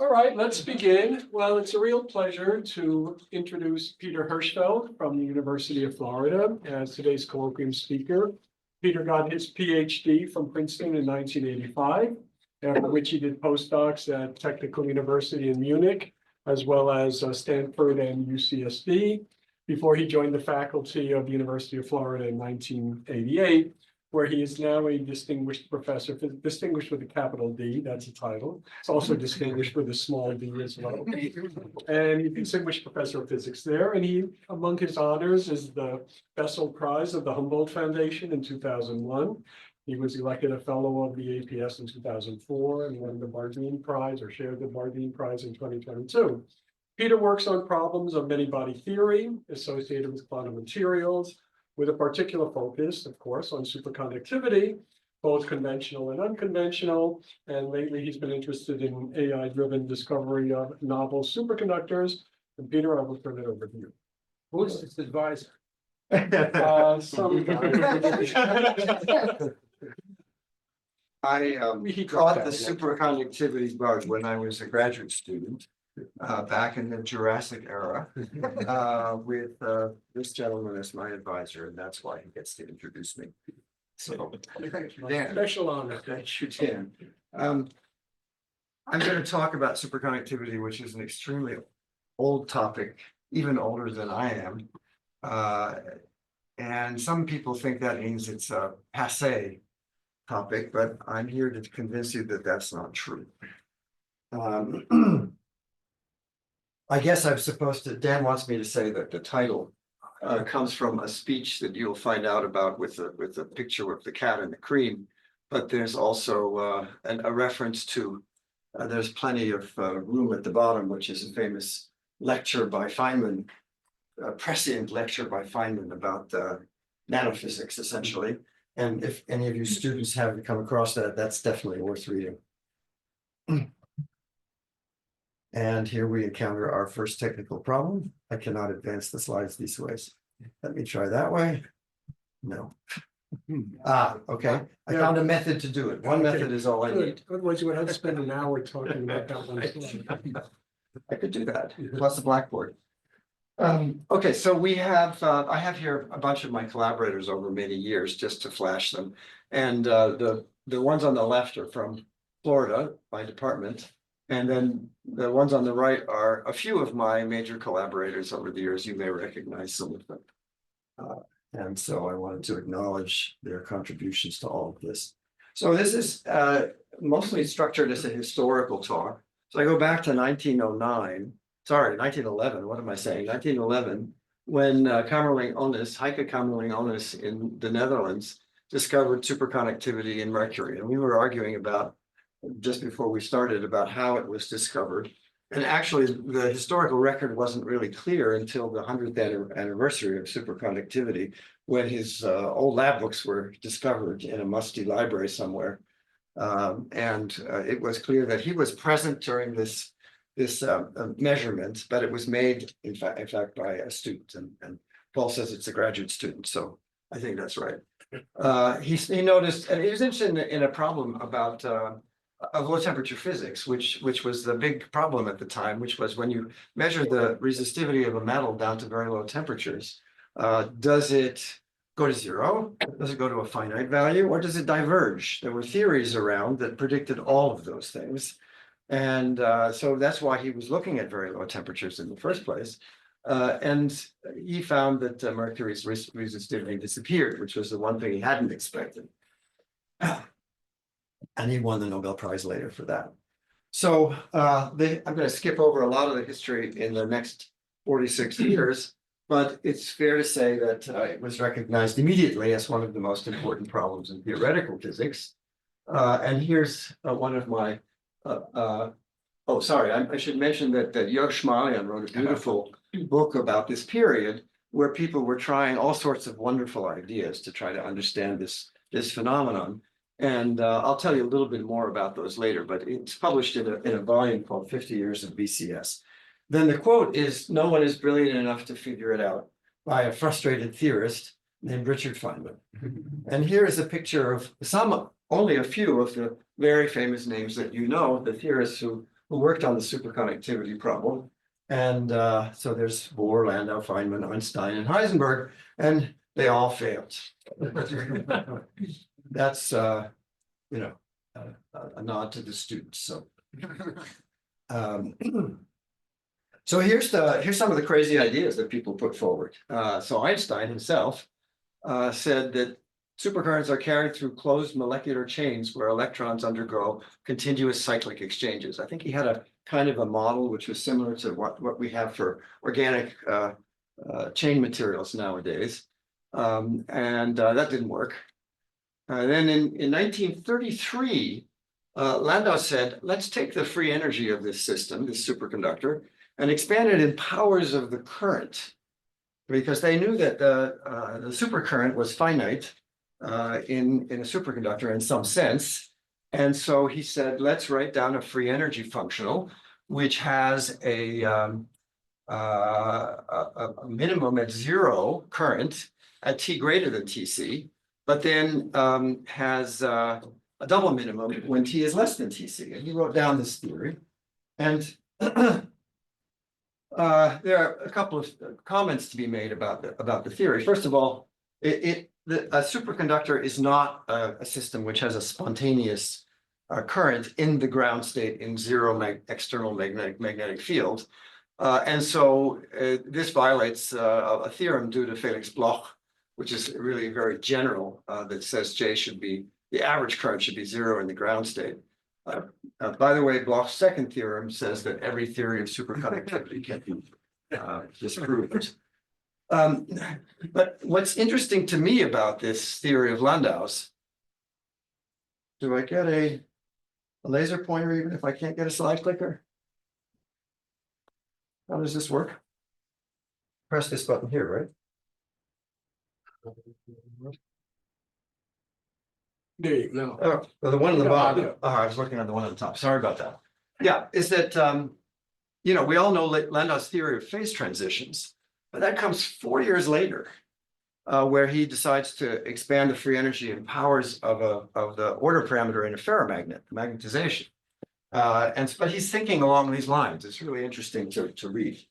All right, let's begin. Well, it's a real pleasure to introduce Peter Hirschfeld from the University of Florida as today's colloquium speaker. Peter got his PhD from Princeton in 1985, after which he did postdocs at Technical University in Munich, as well as Stanford and UCSD, before he joined the faculty of the University of Florida in 1988, where he is now a distinguished professor, distinguished with a capital D, that's a title. It's also distinguished with a small d as well. And he's distinguished professor of physics there. And he, among his honors, is the Bessel Prize of the Humboldt Foundation in 2001. He was elected a fellow of the APS in 2004 and won the Bardeen Prize, or shared the Bardeen Prize in 2022. Peter works on problems of many body theory associated with quantum materials, with a particular focus, of course, on superconductivity, both conventional and unconventional. And lately he's been interested in AI-driven discovery of novel superconductors. And Peter, I will turn it over to you. Who's his advisor? Some guy. I He caught dropped the out, yeah. superconductivity bug when I was a graduate student back in the Jurassic era with this gentleman as my advisor, and that's why he gets to introduce me. So, Dan, Special honor. thank you, Dan. I'm going to talk about superconductivity, which is an extremely old topic, even older than I am. And some people think that means it's a passé topic, but I'm here to convince you that that's not true. I guess I'm supposed to, Dan wants me to say that the title comes from a speech that you'll find out about with a picture of the cat and the cream, but there's also a reference to, there's plenty of room at the bottom, which is a famous lecture by Feynman, a prescient lecture by Feynman about nanophysics, essentially. And if any of you students haven't come across that, that's definitely worth reading. And here we encounter our first technical problem. I cannot advance the slides these ways. Let me try that way. No. Okay. I found a method to do it. One method is all I need. Otherwise, you would have to spend an hour talking about that one slide. I could do that, plus the blackboard. Okay, so we have, I have here a bunch of my collaborators over many years just to flash them. And the ones on the left are from Florida, my department. And then the ones on the right are a few of my major collaborators over the years. You may recognize some of them. And so I wanted to acknowledge their contributions to all of this. So this is mostly structured as a historical talk. So I go back to 1909. Sorry, 1911, what am I saying? 1911, when Kamerlingh Onnes, Heike Kamerlingh Onnes in the Netherlands discovered superconductivity in mercury. And we were arguing about, just before we started, about how it was discovered. And actually, the historical record wasn't really clear until the 100th anniversary of superconductivity, when his old lab books were discovered in a musty library somewhere. It was clear that he was present during this measurement, but it was made, in fact, by a student. And Paul says it's a graduate student, so I think that's right. He noticed, and he was interested in a problem about of low temperature physics, which was the big problem at the time, which was when you measure the resistivity of a metal down to very low temperatures, does it go to zero? Does it go to a finite value, or does it diverge? There were theories around that predicted all of those things. And so that's why he was looking at very low temperatures in the first place. And he found that mercury's resistivity disappeared, which was the one thing he hadn't expected. And he won the Nobel Prize later for that. So I'm going to skip over a lot of the history in the next 46 years, but it's fair to say that it was recognized immediately as one of the most important problems in theoretical physics. And here's one of my, oh, sorry, I should mention that Jörg Schmalian wrote a beautiful book about this period where people were trying all sorts of wonderful ideas to try to understand this phenomenon. And I'll tell you a little bit more about those later, but it's published in a volume called 50 Years of BCS. Then the quote is, "No one is brilliant enough to figure it out," by a frustrated theorist named Richard Feynman. And here is a picture of only a few of the very famous names that you know, the theorists who who worked on the superconductivity problem. And so there's Bohr, Landau, Feynman, Einstein, and Heisenberg, and they all failed. That's a nod to the students. So, so here's some of the crazy ideas that people put forward. So Einstein himself said that supercurrents are carried through closed molecular chains where electrons undergo continuous cyclic exchanges. I think he had a kind of a model which was similar to what we have for organic chain materials nowadays. That didn't work. Then in 1933, Landau said, let's take the free energy of this system, this superconductor, and expand it in powers of the current, because they knew that the supercurrent was finite in a superconductor in some sense. And so he said, let's write down a free energy functional, which has a minimum at zero current at t greater than Tc, but then has a double minimum when t is less than Tc. And he wrote down this theory. And there are a couple of comments to be made about the theory. First of all, a superconductor is not a system which has a spontaneous current in the ground state in zero external magnetic field. And so this violates a theorem due to Felix Bloch, which is really very general, that says the average current should be zero in the ground state. By the way, Bloch's second theorem says that every theory of superconductivity can be disproved. But what's interesting to me about this theory of Landau's, do I get a laser pointer even if I can't get a slide clicker? How does this work? Press this button here, right? There you go. Oh, well, the one on the Yeah, bottom. yeah. Oh, I was looking at the one on the top. Sorry about that. Yeah, is that we all know Landau's theory of phase transitions, but that comes 4 years later, where he decides to expand the free energy and powers of the order parameter in a ferromagnet, magnetization. But he's thinking along these lines. It's really interesting to read.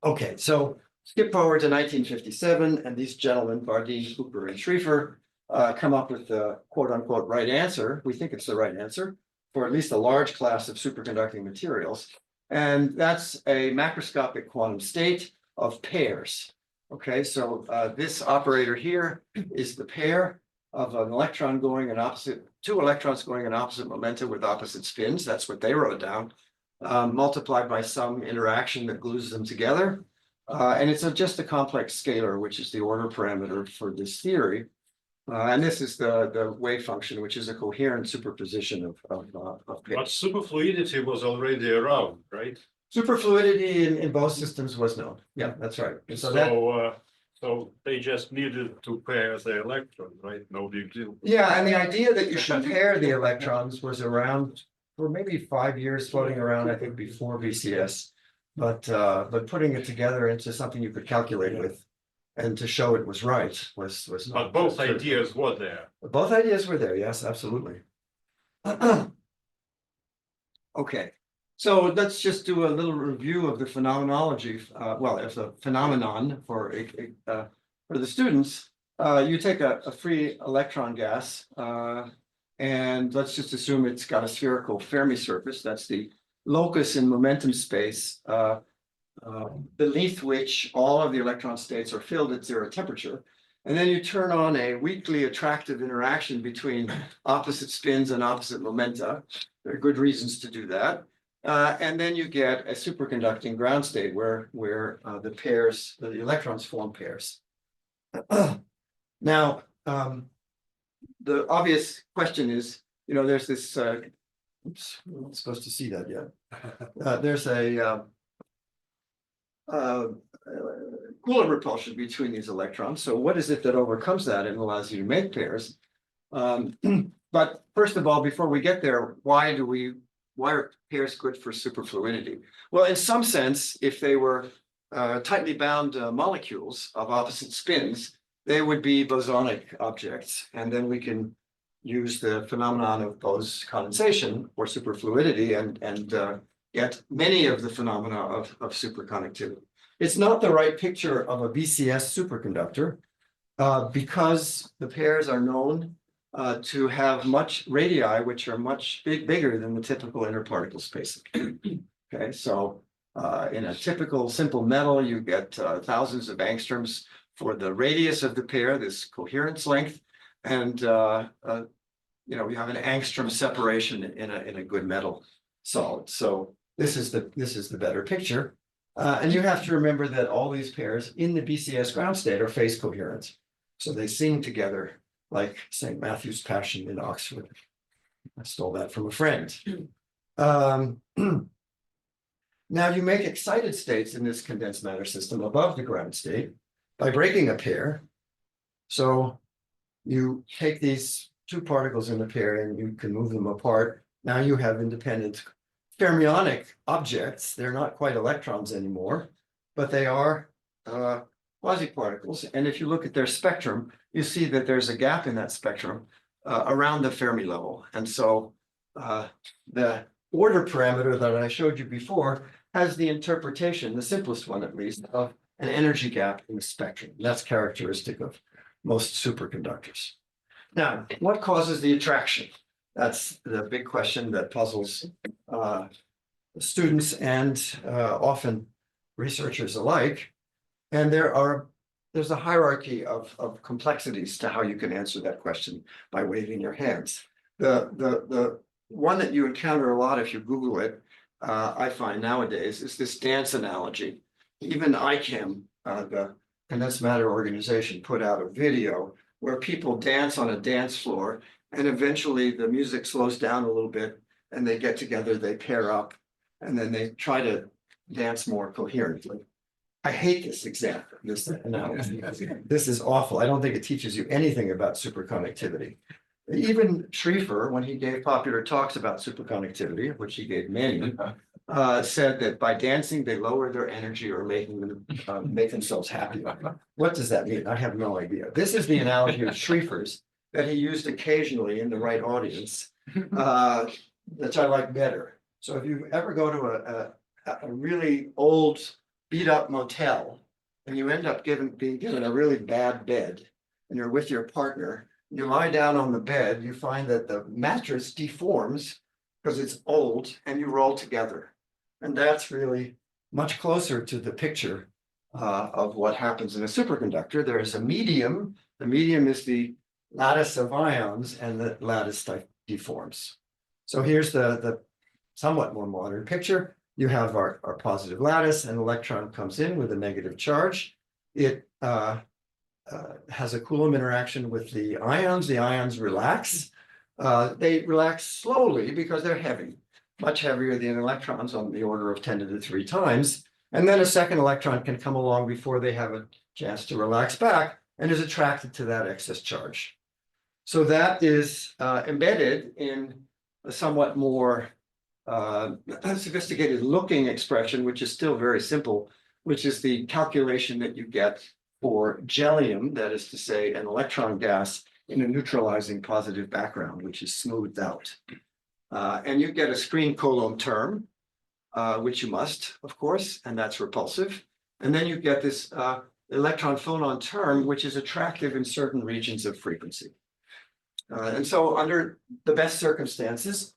Okay, so skip forward to 1957, and these gentlemen, Bardeen, Cooper, and Schrieffer, come up with the quote unquote right answer. We think it's the right answer for at least a large class of superconducting materials. And that's a macroscopic quantum state of pairs. Okay, so this operator here is the pair of an electron going in two electrons going in opposite momenta with opposite spins. That's what they wrote down, multiplied by some interaction that glues them together. And it's just a complex scalar, which is the order parameter for this theory. And this is the wave function, which is a coherent superposition of But pairs. superfluidity was already around, right? Superfluidity in both systems was known. Yeah, that's right. And So they just needed to pair the electron, right? No big deal. yeah, and the idea that you should pair the electrons was around for maybe 5 years, floating around, I think, before VCS. But putting it together into something you could calculate with and to show it was right was not. But both ideas were there. Both ideas were there, yes, absolutely. Okay, so let's just do a little review of the phenomenology. Well, it's a phenomenon for the students. You take a free electron gas, and let's just assume it's got a spherical Fermi surface. That's the locus in momentum space, beneath which all of the electron states are filled at zero temperature. And then you turn on a weakly attractive interaction between opposite spins and opposite momenta. There are good reasons to do that. And then you get a superconducting ground state where the electrons form pairs. Now, the obvious question is, there's this, oops, I'm not supposed to see that yet. There's a Coulomb repulsion between these electrons. So what is it that overcomes that and allows you to make pairs? But first of all, before we get there, why are pairs good for superfluidity? Well, in some sense, if they were tightly bound molecules of opposite spins, they would be bosonic objects. And then we can use the phenomenon of Bose condensation or superfluidity and get many of the phenomena of superconductivity. It's not the right picture of a BCS superconductor because the pairs are known to have much radii, which are much bigger than the typical interparticle spacing. Okay, so in a typical simple metal, you get thousands of angstroms for the radius of the pair, this coherence length, and you have an angstrom separation in a good metal solid. So this is the better picture. And you have to remember that all these pairs in the BCS ground state are phase coherent. So they sing together like St. Matthew's Passion in Oxford. I stole that from a friend. Now you make excited states in this condensed matter system above the ground state by breaking a pair. So you take these two particles in the pair and you can move them apart. Now you have independent fermionic objects. They're not quite electrons anymore, but they are quasi-particles. And if you look at their spectrum, you see that there's a gap in that spectrum around the Fermi level. And so the order parameter that I showed you before has the interpretation, the simplest one at least, of an energy gap in the spectrum. That's characteristic of most superconductors. Now, what causes the attraction? That's the big question that puzzles students and often researchers alike. And there's a hierarchy of complexities to how you can answer that question by waving your hands. The one that you encounter a lot if you Google it, I find nowadays, is this dance analogy. Even ICAM, the Condensed Matter Organization, put out a video where people dance on a dance floor, and eventually the music slows down a little bit, and they get together, they pair up, and then they try to dance more coherently. I hate this example, this analogy. This is awful. I don't think it teaches you anything about superconductivity. Even Schrieffer, when he gave popular talks about superconductivity, of which he gave many, said that by dancing, they lower their energy or making them make themselves happy. What does that mean? I have no idea. This is the analogy of Schrieffer's that he used occasionally in the right audience, which I like better. So if you ever go to a really old, beat up motel, and you end up being given a really bad bed, and you're with your partner, you lie down on the bed, you find that the mattress deforms because it's old, and you roll together. And that's really much closer to the picture of what happens in a superconductor. There is a medium. The medium is the lattice of ions, and the lattice deforms. So here's the somewhat more modern picture. You have our positive lattice, an electron comes in with a negative charge. It has a Coulomb interaction with the ions relax. They relax slowly because they're heavy, much heavier than electrons, on the order of 10 to the 3 times. And then a second electron can come along before they have a chance to relax back and is attracted to that excess charge. So that is embedded in a somewhat more sophisticated looking expression, which is still very simple, which is the calculation that you get for gellium, that is to say, an electron gas in a neutralizing positive background, which is smoothed out. And you get a screen Coulomb term, which you must, of course, and that's repulsive. And then you get this electron phonon term, which is attractive in certain regions of frequency. And so under the best circumstances,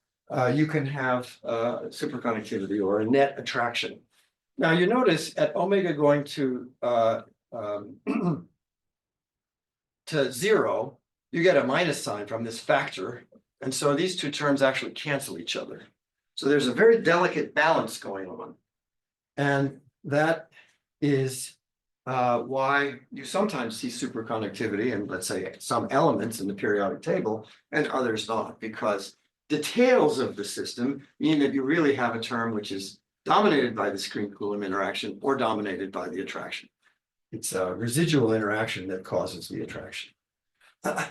you can have superconductivity or a net attraction. Now you notice at omega going to 0, you get a minus sign from this factor. And so these two terms actually cancel each other. So there's a very delicate balance going on. And that is why you sometimes see superconductivity in, let's say, some elements in the periodic table and others not, because details of the system mean that you really have a term which is dominated by the screen Coulomb interaction or dominated by the attraction. It's a residual interaction that causes the attraction.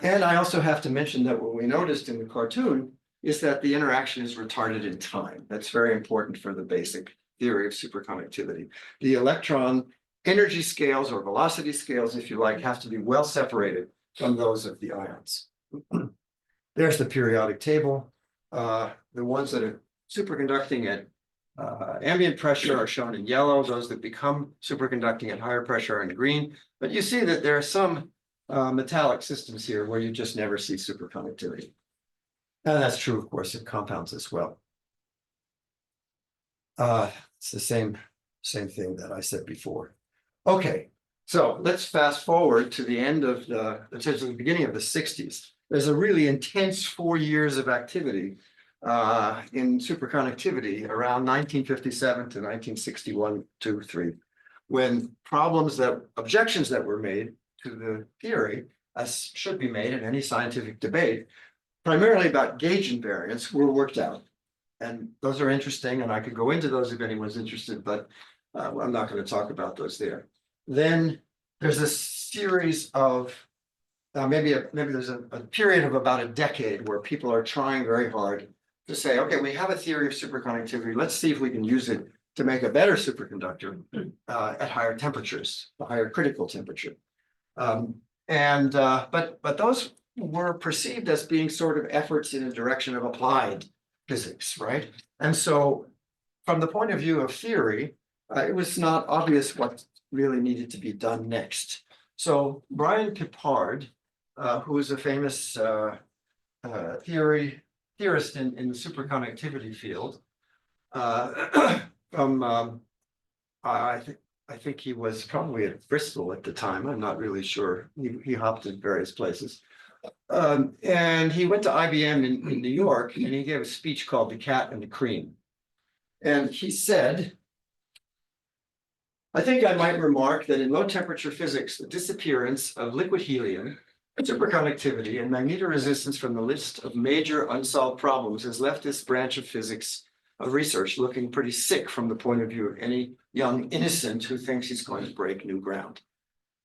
And I also have to mention that what we noticed in the cartoon is that the interaction is retarded in time. That's very important for the basic theory of superconductivity. The electron energy scales, or velocity scales, if you like, have to be well separated from those of the ions. There's the periodic table. The ones that are superconducting at ambient pressure are shown in yellow. Those that become superconducting at higher pressure are in green. But you see that there are some metallic systems here where you just never see superconductivity. And that's true, of course, of compounds as well. It's the same thing that I said before. Okay, so let's fast forward to the end of the beginning of the 60s. There's a really intense 4 years of activity in superconductivity around 1957 to 1961, 2, 3, when objections that were made to the theory, as should be made in any scientific debate, primarily about gauge invariance, were worked out. And those are interesting, and I could go into those if anyone's interested, but I'm not going to talk about those there. Then there's a series of maybe there's a period of about a decade where people are trying very hard to say, okay, we have a theory of superconductivity. Let's see if we can use it to make a better superconductor at higher temperatures, a higher critical temperature. But those were perceived as being sort of efforts in a direction of applied physics, right? And so from the point of view of theory, it was not obvious what really needed to be done next. So Brian Pippard, who is a famous theorist in the superconductivity field, from I think he was probably at Bristol at the time. I'm not really sure. He hopped in various places. And he went to IBM in New York, and he gave a speech called The Cat and the Cream. And he said, I think I might remark that in low temperature physics, the disappearance of liquid helium, superconductivity, and magnetoresistance from the list of major unsolved problems has left this branch of physics of research looking pretty sick from the point of view of any young innocent who thinks he's going to break new ground.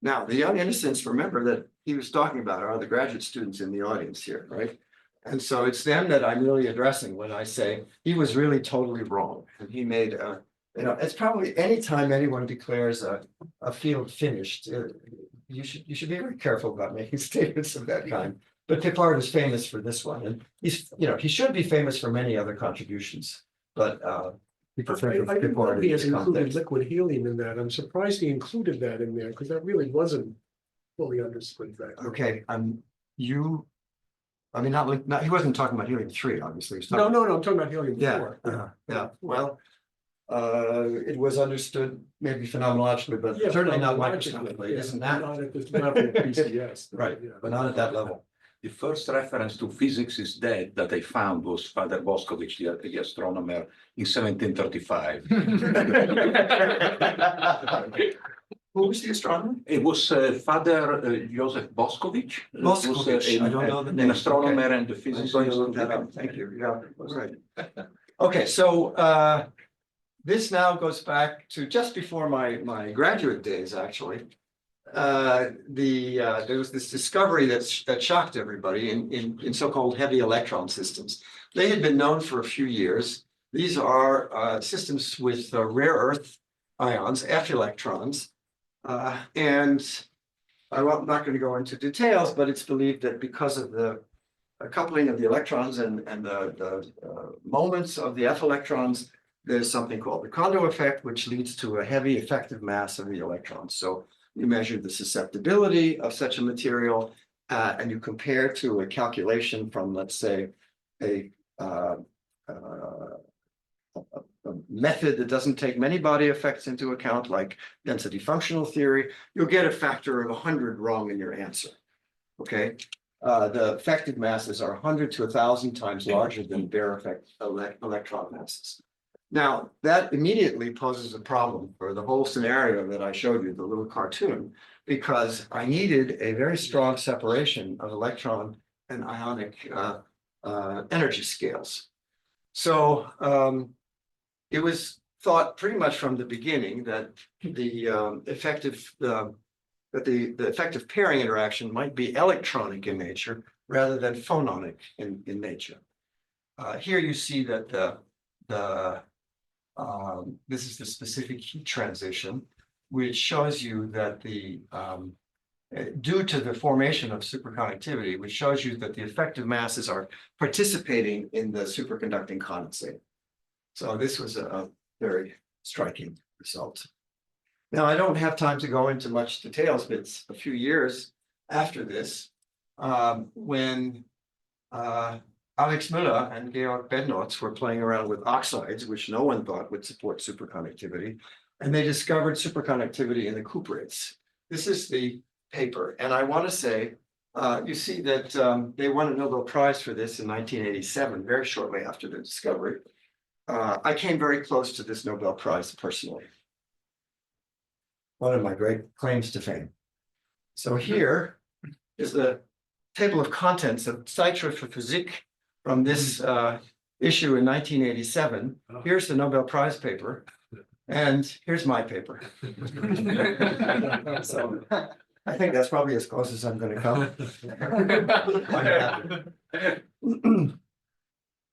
Now, the young innocents, remember that he was talking about are the graduate students in the audience here, right? And so it's them that I'm really addressing when I say he was really totally wrong. And he made it's probably anytime anyone declares a field finished, you should be very careful about making statements of that kind. But Pippard is famous for this one, and he should be famous for many other contributions, but people think of I didn't know Pippard he in has this included context. liquid helium in that. I'm surprised he included that in there because that really wasn't fully understood back then. Okay, I mean, not he wasn't talking about helium-3, obviously. He was No, talking I'm talking about helium Yeah, 4. yeah. Well, it was understood maybe phenomenologically, but Yeah, certainly not logically, microscopically. yeah, Isn't that not at this level of PCS. right? Yeah. But not at that level. The first reference to physics is dead that I found was Father Boscovich, the astronomer, in 1735. Who was the astronomer? It was Father Joseph Boscovich. Boscovich, I don't know the name. An astronomer Okay. and the I'm physicist. going to look that up. Thank you. Yeah, that's right. Okay, so this now goes back to just before my graduate days, actually. There was this discovery that shocked everybody in so-called heavy electron systems. They had been known for a few years. These are systems with rare earth ions, F electrons. And I'm not going to go into details, but it's believed that because of the coupling of the electrons and the moments of the F electrons, there's something called the Kondo effect, which leads to a heavy effective mass of the electrons. So you measure the susceptibility of such a material, and you compare to a calculation from, let's say, a method that doesn't take many body effects into account, like density functional theory, you'll get a factor of 100 wrong in your answer. Okay, the effective masses are 100 to 1,000 times larger than bare effect electron masses. Now, that immediately poses a problem for the whole scenario that I showed you, the little cartoon, because I needed a very strong separation of electron and ionic energy scales. So it was thought pretty much from the beginning that the effective pairing interaction might be electronic in nature rather than phononic in nature. Here you see that this is the specific heat transition, which shows you that the due to the formation of superconductivity, which shows you that the effective masses are participating in the superconducting condensate. So this was a very striking result. Now, I don't have time to go into much details, but it's a few years after this, when Alex Müller and Georg Bednotz were playing around with oxides, which no one thought would support superconductivity, and they discovered superconductivity in the cuprates. This is the paper, and I want to say, you see that they won a Nobel Prize for this in 1987, very shortly after the discovery. I came very close to this Nobel Prize personally. One of my great claims to fame. So here is the table of contents of Zeitschrift für Physik from this issue in 1987. Here's the Nobel Prize paper, and here's my paper. So I think that's probably as close as I'm going to come.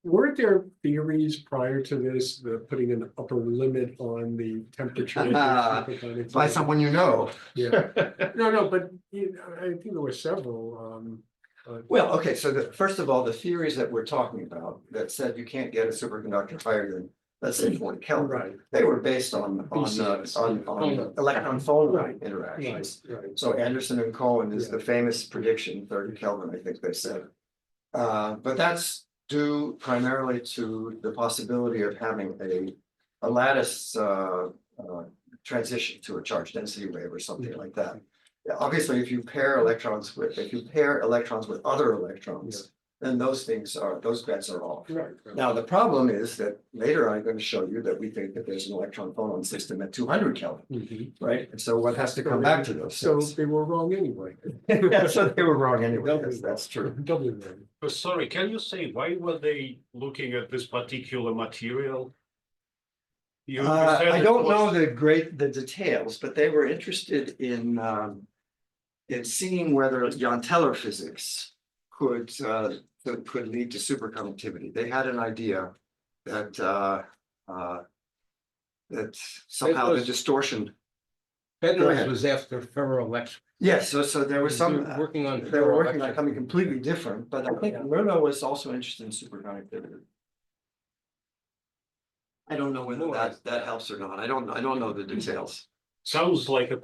Weren't there theories prior to this, the putting an upper limit on the temperature? By someone you know. Yeah, no, but I think there were several. Well, okay, so first of all, the theories that we're talking about that said you can't get a superconductor higher than, let's say, 40 Kelvin, Right. they were based on electron phone Right. interactions. Right. So Anderson and Cohen is Yeah. the famous prediction, 30 Kelvin, I think they said. But that's due primarily to the possibility of having a lattice transition to a charge density wave or something like that. Yeah, obviously, if you pair electrons with other electrons, then those bets are off. Right. Now, the problem is that later I'm going to show you that we think that there's an electron phonon system at 200 Kelvin, Mhm. right? And so one has to come back to those. So things. they were wrong anyway. Yeah, so they were wrong anyway. That's true. Doubly wrong. Sorry, can you say why were they looking at this particular material? You said I it don't was- know the details, but they were interested in seeing whether Jan Teller physics could lead to superconductivity. They had an idea that that somehow the distortion. Go Bednotz ahead. was after ferroelectric. Yes, so there was some. Working on. They were working on ferroelectric. something completely different, but I think Murdo was also interested in superconductivity. I don't know whether that helps or not. I don't know the details. Sounds like a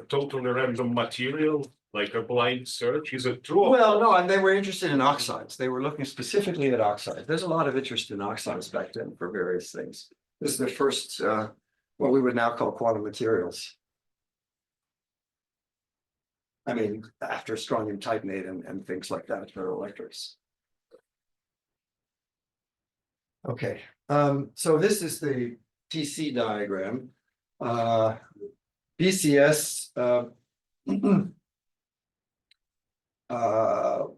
totally random material, like a blind search. Is it true? Well, no, and they were interested in oxides. They were looking specifically at oxides. There's a lot of interest in oxides back then for various things. This is the first, what we would now call quantum materials. I mean, after strontium titanate and things like that, ferroelectrics. Okay, so this is the TC diagram. BCS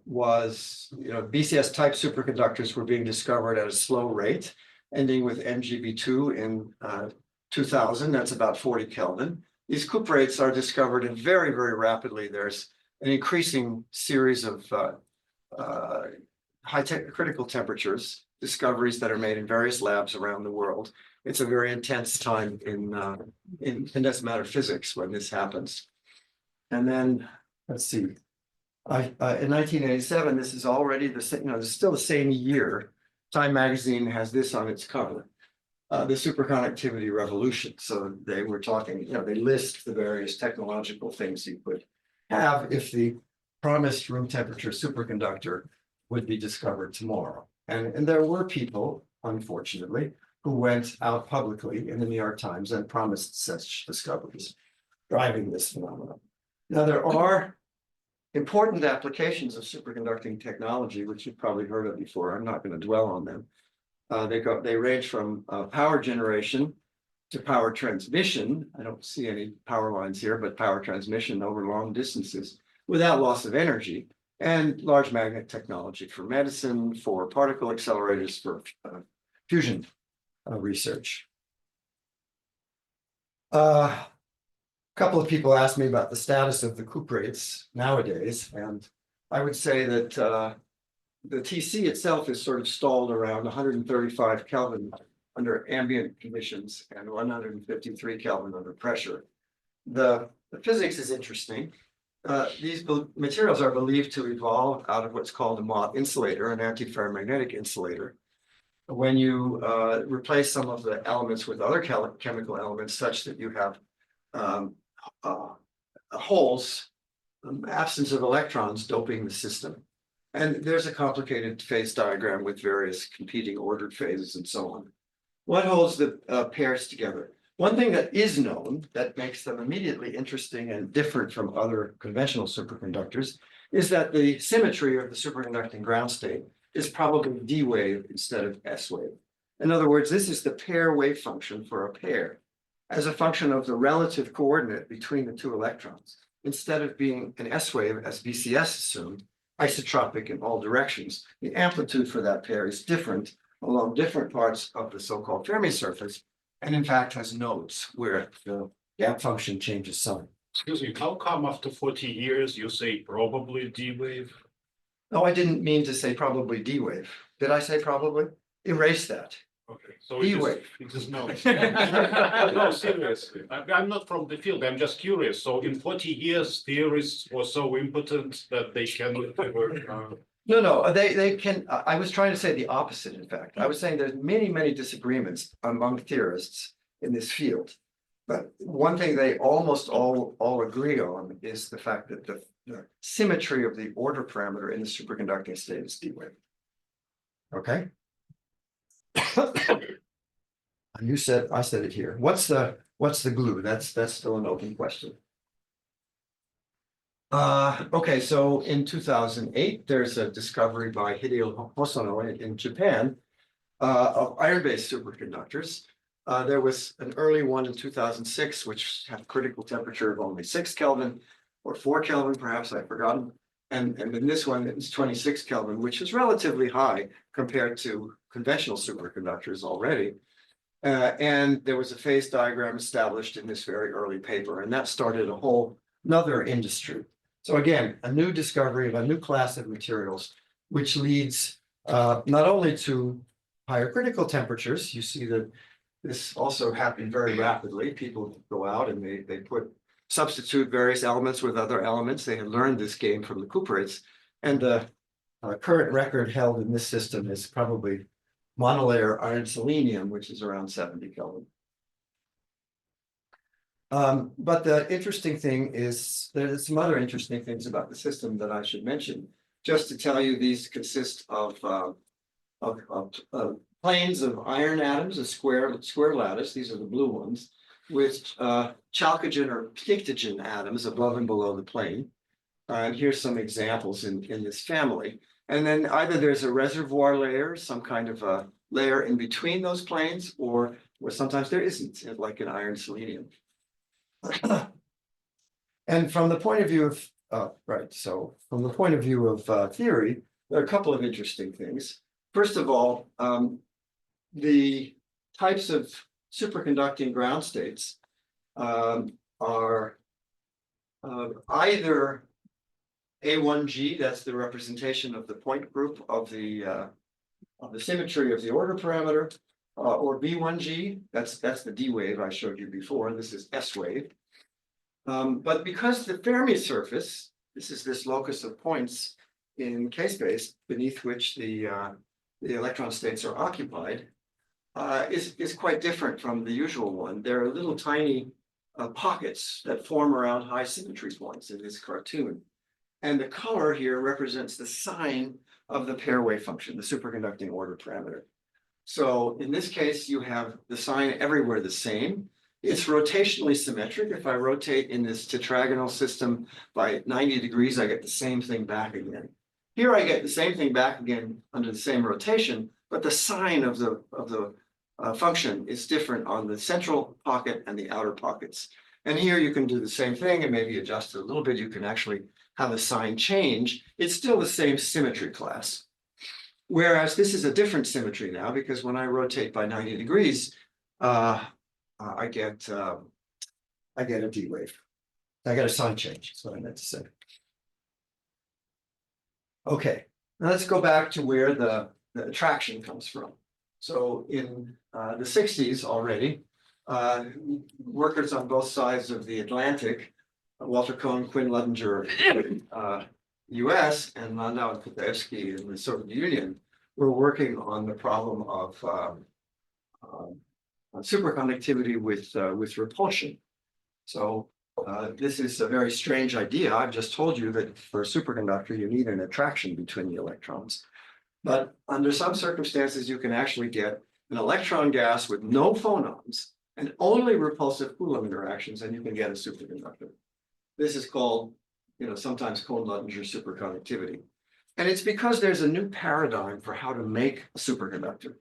was, BCS type superconductors were being discovered at a slow rate, ending with MGB2 in 2000. That's about 40 Kelvin. These cuprates are discovered in very, very rapidly. There's an increasing series of critical temperatures discoveries that are made in various labs around the world. It's a very intense time in condensed matter physics when this happens. And then, let's see, in 1987, this is already the same, it's still the same year. Time magazine has this on its cover, the superconductivity revolution. So they were talking, they list the various technological things you could have if the promised room temperature superconductor would be discovered tomorrow. And there were people, unfortunately, who went out publicly in the New York Times and promised such discoveries, driving this phenomenon. Now, there are important applications of superconducting technology, which you've probably heard of before. I'm not going to dwell on them. They range from power generation to power transmission. I don't see any power lines here, but power transmission over long distances without loss of energy, and large magnet technology for medicine, for particle accelerators, for fusion research. A couple of people asked me about the status of the cuprates nowadays, and I would say that the TC itself is sort of stalled around 135 Kelvin under ambient conditions and 153 Kelvin under pressure. The physics is interesting. materials are believed to evolve out of what's called a Mott insulator, an antiferromagnetic insulator. When you replace some of the elements with other chemical elements such that you have holes, absence of electrons doping the system. And there's a complicated phase diagram with various competing ordered phases and so on. What holds the pairs together? One thing that is known that makes them immediately interesting and different from other conventional superconductors is that the symmetry of the superconducting ground state is probably D wave instead of S wave. In other words, this is the pair wave function for a pair as a function of the relative coordinate between the two electrons. Instead of being an S wave, as BCS assumed, isotropic in all directions, the amplitude for that pair is different along different parts of the so-called Fermi surface, and in fact has nodes where the gap function changes sign. Excuse me, how come after 40 years you say probably D wave? No, I didn't mean to say probably D wave. Did I say probably? Erase that. Okay, so D it is, wave. it is no. No, seriously, I'm not from the field, I'm just curious. So in 40 years, theorists were so impotent that they cannot ever. No, they can, I was trying to say the opposite, in fact. I was saying there's many disagreements among theorists in this field. But one thing they almost all agree on is the fact that the symmetry of the order parameter in the superconducting state is D wave. Okay? I said it here. What's the glue? That's still an open question. Okay, so in 2008, there's a discovery by Hideo Hosono in Japan of iron-based superconductors. There was an early one in 2006, which had critical temperature of only 6 Kelvin or 4 Kelvin, perhaps I've forgotten. And in this one, it's 26 Kelvin, which is relatively high compared to conventional superconductors already. And there was a phase diagram established in this very early paper, and that started a whole another industry. So again, a new discovery of a new class of materials, which leads not only to higher critical temperatures. You see that this also happened very rapidly. People go out and they substitute various elements with other elements. They had learned this game from the cuprates. And the current record held in this system is probably monolayer iron selenium, which is around 70 Kelvin. But the interesting thing is there's some other interesting things about the system that I should mention. Just to tell you, these consist of planes of iron atoms, a square lattice. These are the blue ones, with chalcogen or pnictogen atoms above and below the plane. And here's some examples in this family. And then either there's a reservoir layer, some kind of a layer in between those planes, or sometimes there isn't, like in iron selenium. And from the point of view of, from the point of view of theory, there are a couple of interesting things. First of all, the types of superconducting ground states are either A1G, that's the representation of the point group of the symmetry of the order parameter, or B1G, that's the D wave I showed you before, and this is S wave. But because the Fermi surface, this is this locus of points in K-space beneath which the electron states are occupied, is quite different from the usual one. There are little tiny pockets that form around high symmetry points in this cartoon. And the color here represents the sign of the pair wave function, the superconducting order parameter. So in this case, you have the sign everywhere the same. It's rotationally symmetric. If I rotate in this tetragonal system by 90 degrees, I get the same thing back again. Here I get the same thing back again under the same rotation, but the sign of the function is different on the central pocket and the outer pockets. And here you can do the same thing and maybe adjust it a little bit. You can actually have a sign change. It's still the same symmetry class. Whereas this is a different symmetry now, because when I rotate by 90 degrees, I get a D wave. I get a sign change, that's what I meant to say. Okay, now let's go back to where the attraction comes from. So in the 60s already, workers on both sides of the Atlantic Walter Kohn, Quinn Luttinger, US, and Landau and Kutayevsky in the Soviet Union were working on the problem of superconductivity with repulsion. So this is a very strange idea. I've just told you that for a superconductor, you need an attraction between the electrons. But under some circumstances, you can actually get an electron gas with no phonons and only repulsive Coulomb interactions, and you can get a superconductor. This is called, sometimes Kohn-Luttinger superconductivity. And it's because there's a new paradigm for how to make a superconductor.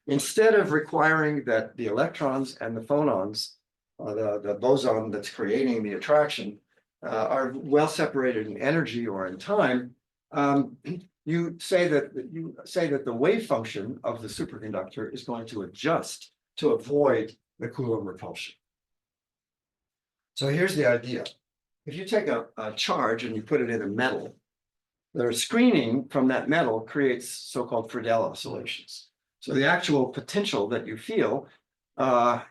Instead of requiring that the electrons and the phonons, the boson that's creating the attraction, are well separated in energy or in time, you say that the wave function of the superconductor is going to adjust to avoid the Coulomb repulsion. So here's the idea. If you take a charge and you put it in a metal, the screening from that metal creates so-called Friedel oscillations. So the actual potential that you feel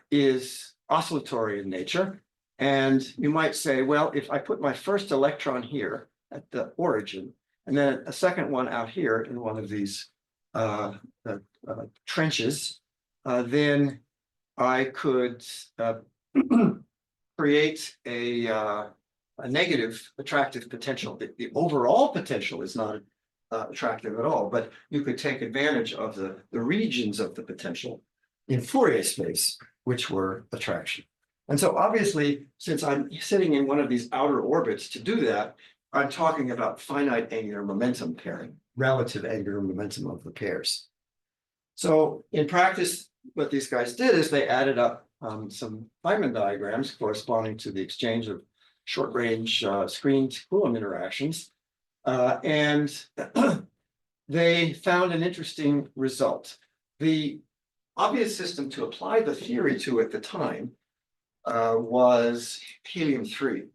is oscillatory in nature. And you might say, well, if I put my first electron here at the origin, and then a second one out here in one of these trenches, then I could create a negative attractive potential. The overall potential is not attractive at all, but you could take advantage of the regions of the potential in Fourier space, which were attraction. And so obviously, since I'm sitting in one of these outer orbits to do that, I'm talking about finite angular momentum pairing, relative angular momentum of the pairs. So in practice, what these guys did is they added up some Feynman diagrams corresponding to the exchange of short-range screened Coulomb interactions, and they found an interesting result. The obvious system to apply the theory to at the time was helium-3.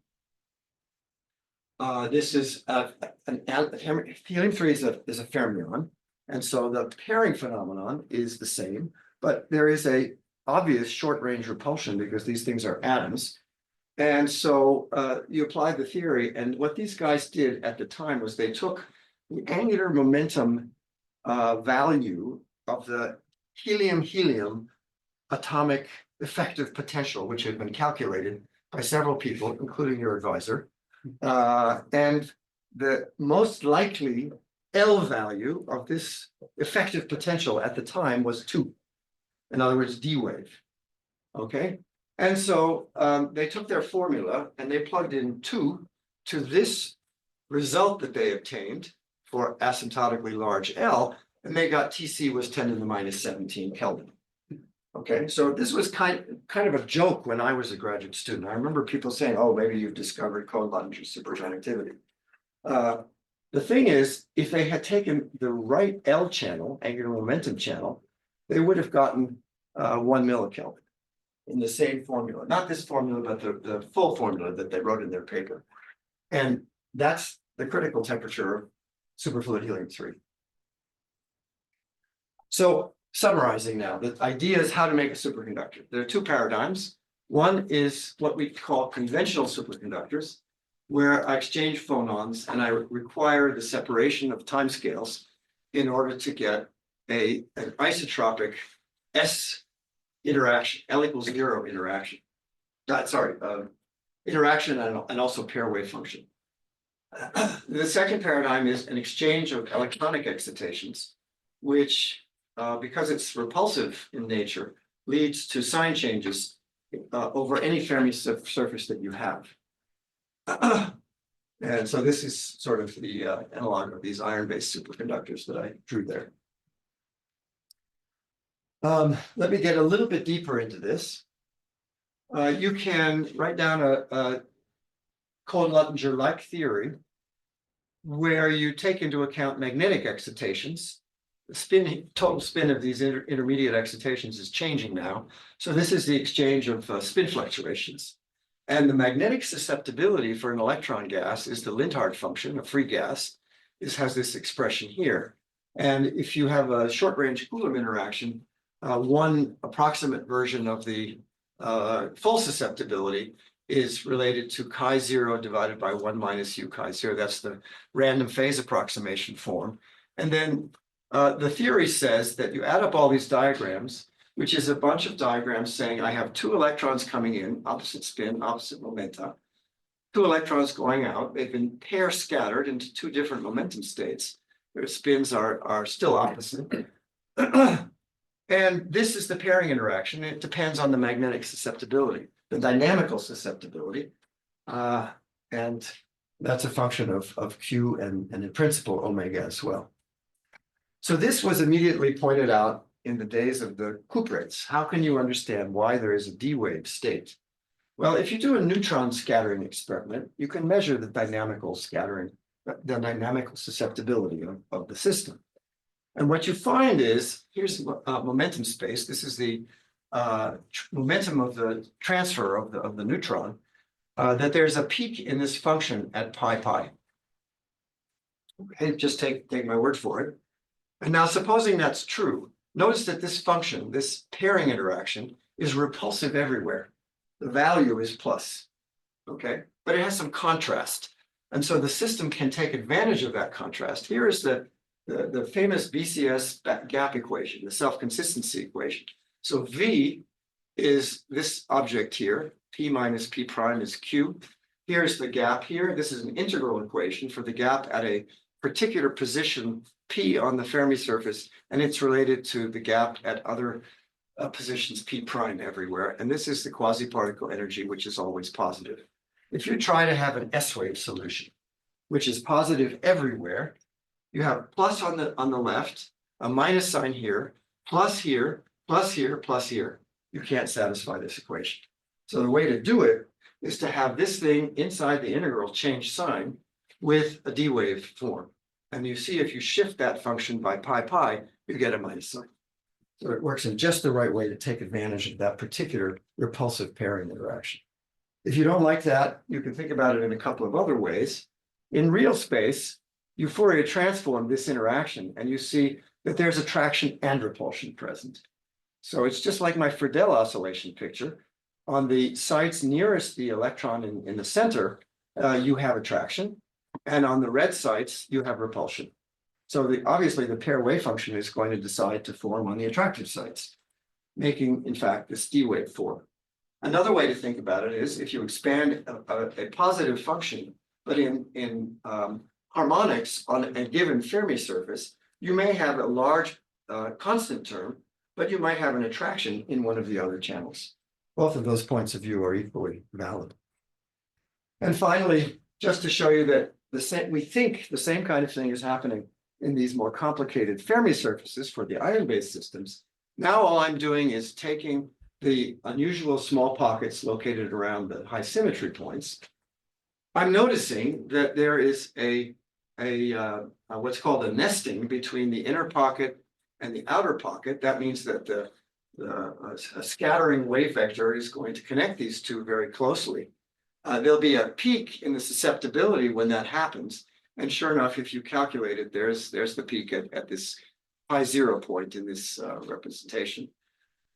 This is helium-3 is a fermion, and so the pairing phenomenon is the same, but there is a obvious short-range repulsion because these things are atoms. And so you apply the theory, and what these guys did at the time was they took the angular momentum value of the helium-helium atomic effective potential, which had been calculated by several people, including your advisor. And the most likely L value of this effective potential at the time was 2. In other words, D wave. Okay. And so they took their formula and they plugged in 2 to this result that they obtained for asymptotically large L, and they got TC was 10 to the minus 17 Kelvin. Okay, so this was kind of a joke when I was a graduate student. I remember people saying, oh, maybe you've discovered Kohn-Luttinger superconductivity. The thing is, if they had taken the right L channel, angular momentum channel, they would have gotten 1 millikelvin in the same formula. Not this formula, but the full formula that they wrote in their paper. And that's the critical temperature of superfluid helium-3. So summarizing now, the idea is how to make a superconductor. There are 2 paradigms. One is what we call conventional superconductors, where I exchange phonons and I require the separation of timescales in order to get an isotropic S interaction, L equals 0 interaction. Interaction and also pair wave function. The second paradigm is an exchange of electronic excitations, which because it's repulsive in nature, leads to sign changes over any Fermi surface that you have. And so this is sort of the analog of these iron-based superconductors that I drew there. Let me get a little bit deeper into this. You can write down a Kohn-Luttinger-like theory where you take into account magnetic excitations. The total spin of these intermediate excitations is changing now. So this is the exchange of spin fluctuations. And the magnetic susceptibility for an electron gas is the Linhart function, a free gas. This has this expression here. And if you have a short-range Coulomb interaction, one approximate version of the full susceptibility is related to chi0 divided by 1 minus u chi0. That's the random phase approximation form. And then the theory says that you add up all these diagrams, which is a bunch of diagrams saying I have 2 electrons coming in, opposite spin, opposite momenta, 2 electrons going out. They've been pair scattered into 2 different momentum states. Their spins are still opposite. And this is the pairing interaction. It depends on the magnetic susceptibility, the dynamical susceptibility. And that's a function of Q and in principle omega as well. So this was immediately pointed out in the days of the cuprates. How can you understand why there is a D-wave state? Well, if you do a neutron scattering experiment, you can measure the dynamical scattering, the dynamical susceptibility of the system. And what you find is, here's momentum space. This is the momentum of the transfer of the neutron, that there's a peak in this function at pi. Okay, just take my word for it. And now supposing that's true, notice that this function, this pairing interaction, is repulsive everywhere. The value is plus, okay? But it has some contrast. And so the system can take advantage of that contrast. Here is the famous BCS gap equation, the self-consistency equation. So V is this object here, P minus P prime is Q. Here's the gap here. This is an integral equation for the gap at a particular position P on the Fermi surface, and it's related to the gap at other positions P prime everywhere. And this is the quasi-particle energy, which is always positive. If you try to have an S-wave solution, which is positive everywhere, you have plus on the left, a minus sign here, plus here, plus here, plus here. You can't satisfy this equation. So the way to do it is to have this thing inside the integral change sign with a D-wave form. And you see if you shift that function by pi, you get a minus sign. So it works in just the right way to take advantage of that particular repulsive pairing interaction. If you don't like that, you can think about it in a couple of other ways. In real space, you Fourier transform this interaction and you see that there's attraction and repulsion present. So it's just like my Friedel oscillation picture. On the sites nearest the electron in the center, you have attraction. And on the red sites, you have repulsion. So obviously the pair wave function is going to decide to form on the attractive sites, making, in fact, this D-wave form. Another way to think about it is if you expand a positive function, but in harmonics on a given Fermi surface, you may have a large constant term, but you might have an attraction in one of the other channels. Both of those points of view are equally valid. And finally, just to show you that we think the same kind of thing is happening in these more complicated Fermi surfaces for the iron-based systems. Now all I'm doing is taking the unusual small pockets located around the high symmetry points. I'm noticing that there is what's called a nesting between the inner pocket and the outer pocket. That means that a scattering wave vector is going to connect these two very closely. There'll be a peak in the susceptibility when that happens. And sure enough, if you calculate it, there's the peak at this pi0 point in this representation.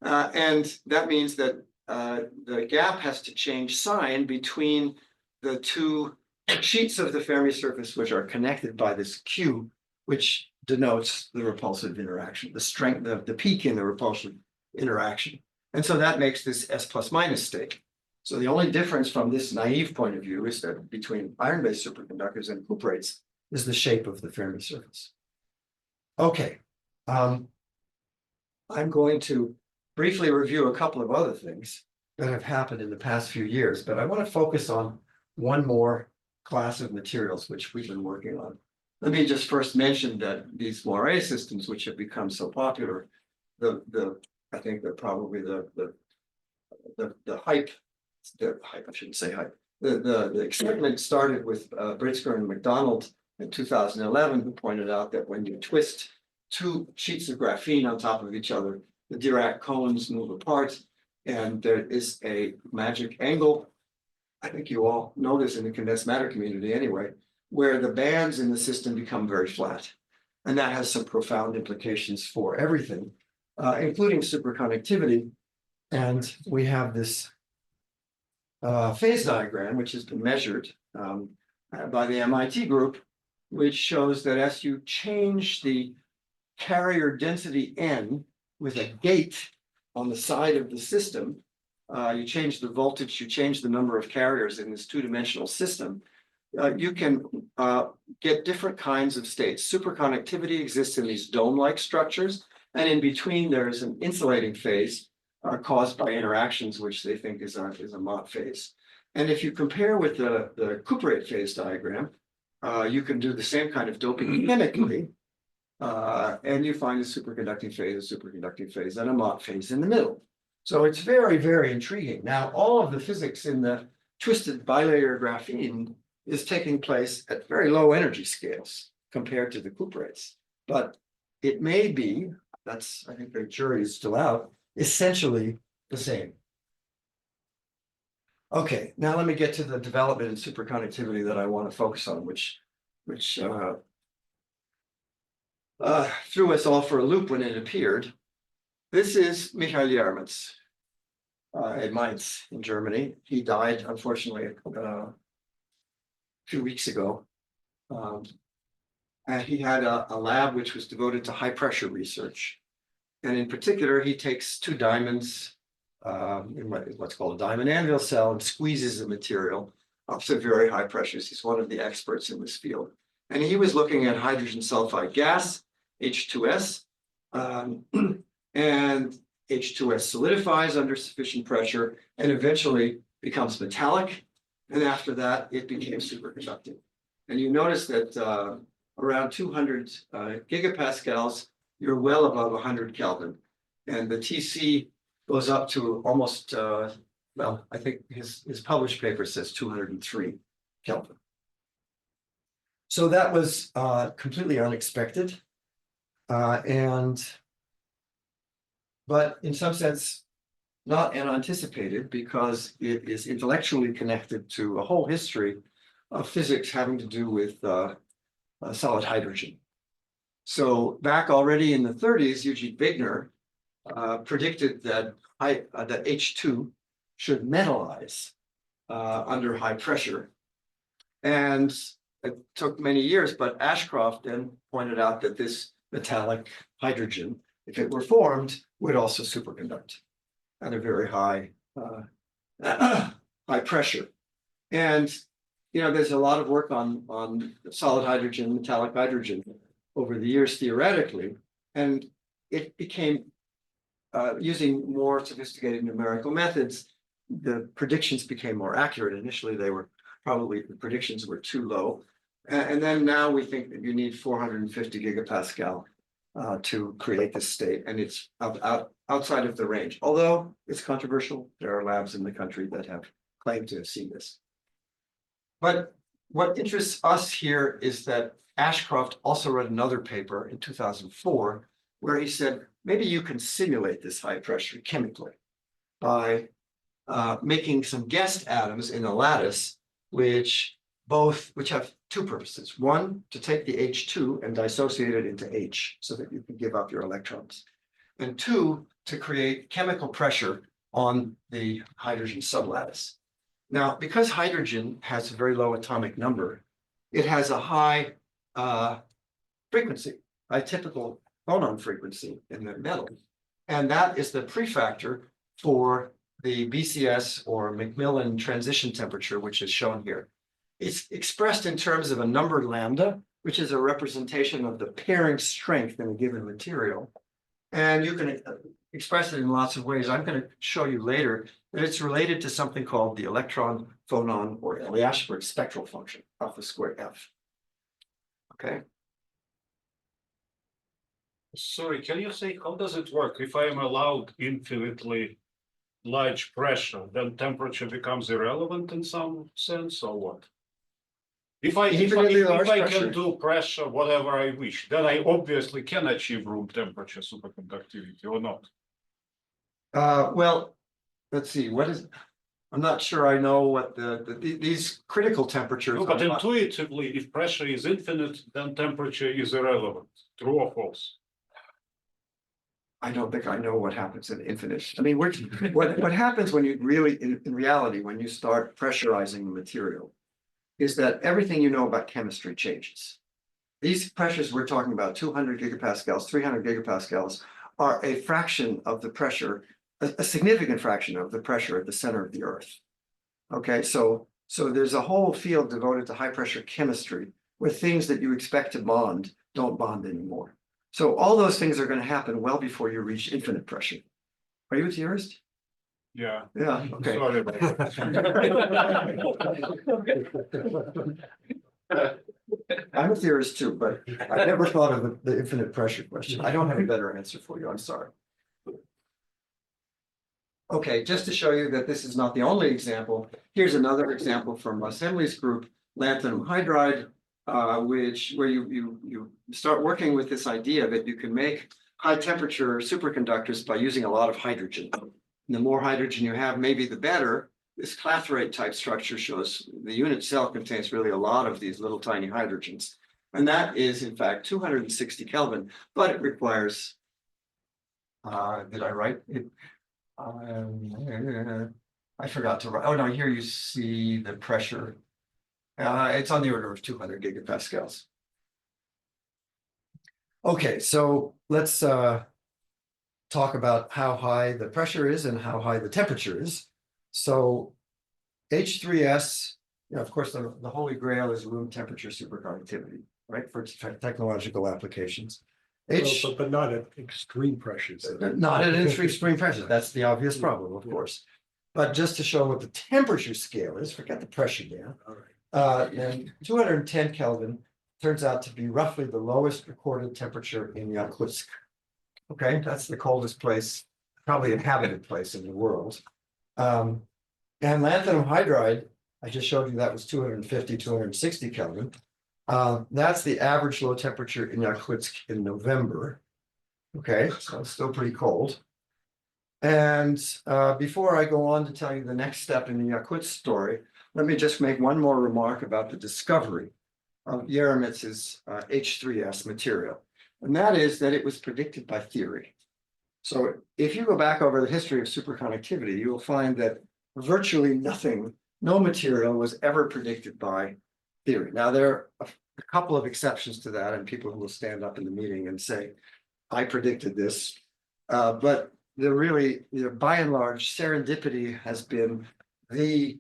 And that means that the gap has to change sign between the 2 sheets of the Fermi surface, which are connected by this Q, which denotes the repulsive interaction, the strength of the peak in the repulsive interaction. And so that makes this S plus minus state. So the only difference from this naive point of view is that between iron-based superconductors and cuprates is the shape of the Fermi surface. Okay, I'm going to briefly review a couple of other things that have happened in the past few years, but I want to focus on one more class of materials which we've been working on. Let me just first mention that these Moiré systems, which have become so popular, I think they're probably the hype. I shouldn't say hype. The excitement started with Britzker and McDonald in 2011, who pointed out that when you twist 2 sheets of graphene on top of each other, the Dirac cones move apart, and there is a magic angle. I think you all know this in the condensed matter community anyway, where the bands in the system become very flat. And that has some profound implications for everything, including superconductivity. And we have this phase diagram, which has been measured by the MIT group, which shows that as you change the carrier density N with a gate on the side of the system, you change the voltage, you change the number of carriers in this two-dimensional system, you can get different kinds of states. Superconductivity exists in these dome-like structures, and in between there is an insulating phase caused by interactions, which they think is a Mott phase. And if you compare with the cuprate phase diagram, you can do the same kind of doping chemically, and you find a superconducting phase, and a Mott phase in the middle. So it's very, very intriguing. Now, all of the physics in the twisted bilayer graphene is taking place at very low energy scales compared to the cuprates. But it may be, I think the jury is still out, essentially the same. Okay, now let me get to the development in superconductivity that I want to focus on, which threw us all for a loop when it appeared. This is Michael Yarmans at Mainz in Germany. He died, unfortunately, a few weeks ago. And he had a lab which was devoted to high pressure research. And in particular, he takes two diamonds in what's called a diamond anvil cell and squeezes the material up to very high pressures. He's one of the experts in this field. And he was looking at hydrogen sulfide gas, H2S, and H2S solidifies under sufficient pressure and eventually becomes metallic. And after that, it became superconducting. And you notice that around 200 gigapascals, you're well above 100 Kelvin. And the TC goes up to almost, well, I think his published paper says 203 Kelvin. So that was completely unexpected. But in some sense, not unanticipated, because it is intellectually connected to a whole history of physics having to do with solid hydrogen. So back already in the 30s, Eugene Wigner predicted that H2 should metallize under high pressure. And it took many years, but Ashcroft then pointed out that this metallic hydrogen, if it were formed, would also superconduct at a very high pressure. And there's a lot of work on solid hydrogen, metallic hydrogen over the years theoretically, and it became using more sophisticated numerical methods, the predictions became more accurate. Initially, the predictions were too low. And then now we think that you need 450 gigapascal to create this state, and it's outside of the range. Although it's controversial, there are labs in the country that have claimed to have seen this. But what interests us here is that Ashcroft also read another paper in 2004, where he said, maybe you can simulate this high pressure chemically by making some guest atoms in a lattice, which have two purposes. One, to take the H2 and dissociate it into H so that you can give up your electrons. And two, to create chemical pressure on the hydrogen sublattice. Now, because hydrogen has a very low atomic number, it has a high frequency, a typical phonon frequency in the metal. And that is the prefactor for the BCS or Macmillan transition temperature, which is shown here. It's expressed in terms of a number lambda, which is a representation of the pairing strength in a given material. And you can express it in lots of ways. I'm going to show you later that it's related to something called the electron phonon or Eliashberg spectral function, alpha squared F. Okay. Sorry, can you say how does it work? If I am allowed infinitely large pressure, then temperature becomes irrelevant in some sense, or what? If I can do pressure whatever I wish, then I obviously can achieve room temperature superconductivity, or not? Well, let's see. I'm not sure I know what these critical temperatures. No, but intuitively, if pressure is infinite, then temperature is irrelevant. True or false? I don't think I know what happens in infinite. I mean, what happens when you really, in reality, when you start pressurizing the material, is that everything you know about chemistry changes. These pressures we're talking about, 200 gigapascals, 300 gigapascals, are a fraction of the pressure, a significant fraction of the pressure at the center of the Earth. Okay, so there's a whole field devoted to high pressure chemistry where things that you expect to bond don't bond anymore. So all those things are going to happen well before you reach infinite pressure. Are you a theorist? Yeah, Yeah, okay. sorry about that. I'm a theorist too, but I never thought of the infinite pressure question. I don't have a better answer for you. I'm sorry. Okay, just to show you that this is not the only example, here's another example from Assembly's group, lanthanum hydride, where you start working with this idea that you can make high temperature superconductors by using a lot of hydrogen. And the more hydrogen you have, maybe the better. This clathrate type structure shows the unit cell contains really a lot of these little tiny hydrogens. And that is in fact 260 Kelvin, but it requires, did I write it? I forgot to write. Oh no, here you see the pressure. It's on the order of 200 gigapascals. Okay, so let's talk about how high the pressure is and how high the temperature is. So H3S, of course, the holy grail is room temperature superconductivity, right, for technological applications. But not at extreme pressures. Not at extreme pressure. That's the obvious problem, of course. But just to show what the temperature scale is, forget the pressure down. All right. And 210 Kelvin turns out to be roughly the lowest recorded temperature in Yakutsk. Okay, that's the coldest place, probably inhabited place in the world. And lanthanum hydride, I just showed you that was 250, 260 Kelvin. That's the average low temperature in Yakutsk in November. Okay, so it's still pretty cold. And before I go on to tell you the next step in the Yakutsk story, let me just make one more remark about the discovery of Yeremitz's H3S material. And that is that it was predicted by theory. So if you go back over the history of superconductivity, you will find that virtually nothing, no material was ever predicted by theory. Now, there are a couple of exceptions to that, and people who will stand up in the meeting and say, I predicted this. But by and large, serendipity has been the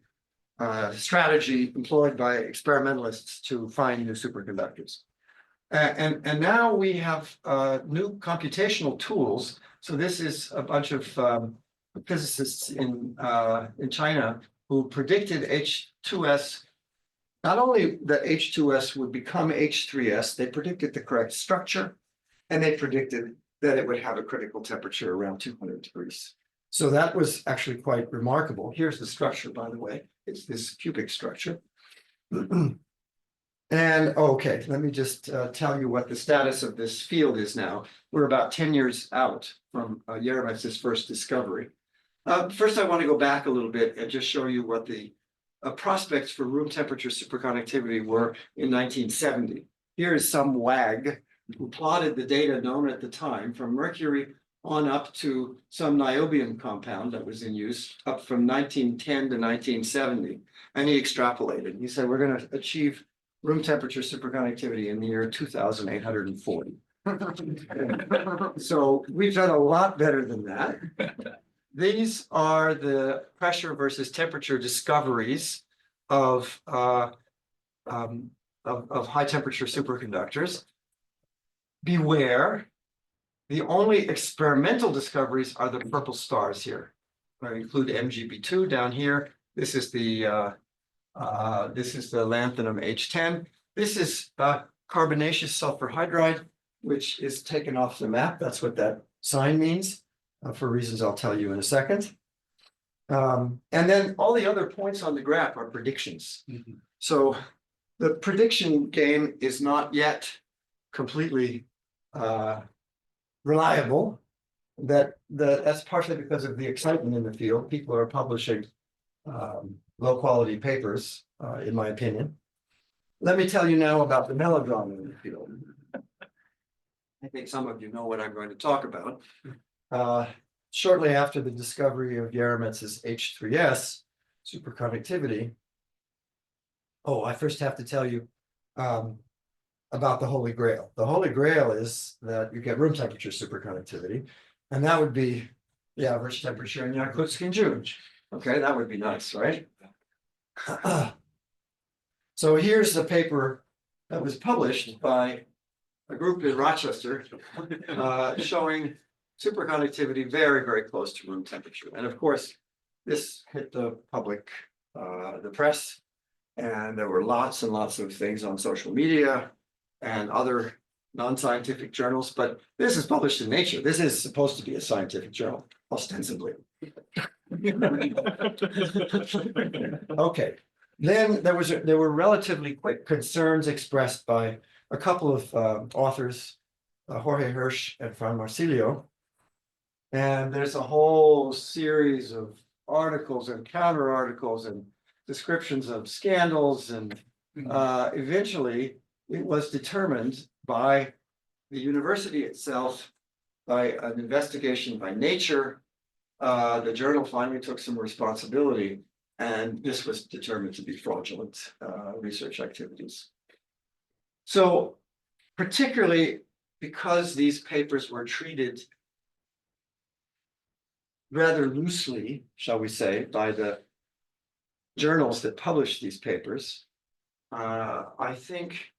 strategy employed by experimentalists to find new superconductors. And now we have new computational tools. So this is a bunch of physicists in China who predicted H2S. Not only that H2S would become H3S, they predicted the correct structure, and they predicted that it would have a critical temperature around 200 degrees. So that was actually quite remarkable. Here's the structure, by the way. It's this cubic structure. And okay, let me just tell you what the status of this field is now. We're about 10 years out from Yeremitz's first discovery. First, I want to go back a little bit and just show you what the prospects for room temperature superconductivity were in 1970. Here is some wag who plotted the data known at the time from mercury on up to some niobium compound that was in use up from 1910 to 1970. And he extrapolated. He said, we're going to achieve room temperature superconductivity in the year 2840. So we've done a lot better than that. These are the pressure versus temperature discoveries of high temperature superconductors. Beware, the only experimental discoveries are the purple stars here. I include MGB2 down here. This is the lanthanum H10. This is carbonaceous sulfur hydride, which is taken off the map. That's what that sign means, for reasons I'll tell you in a second. And then all the other points on the graph are predictions. Mhm. So the prediction game is not yet completely reliable. That's partially because of the excitement in the field. People are publishing low quality papers, in my opinion. Let me tell you now about the melodrama in the field. I think some of you know what I'm going to talk about. shortly after the discovery of Yaremitz's H3s superconductivity. Oh, I first have to tell you about the Holy Grail. The Holy Grail is that you get room temperature superconductivity, and that would be the average temperature in Yakutsk in June. Okay, that would be nice, right? So here's the paper that was published by a group in Rochester showing superconductivity very, very close to room temperature. And of course, this hit the public, the press, and there were lots and lots of things on social media and other non-scientific journals, but this is published in Nature. This is supposed to be a scientific journal, ostensibly. Okay, then there were relatively quick concerns expressed by a couple of authors, Jorge Hirsch and Fran Marsilio. And there's a whole series of articles and counter articles and descriptions of scandals, and eventually it was determined by the university itself, by an investigation by Nature. The journal finally took some responsibility, and this was determined to be fraudulent research activities. So particularly because these papers were treated rather loosely, shall we say, by the journals that published these papers, I think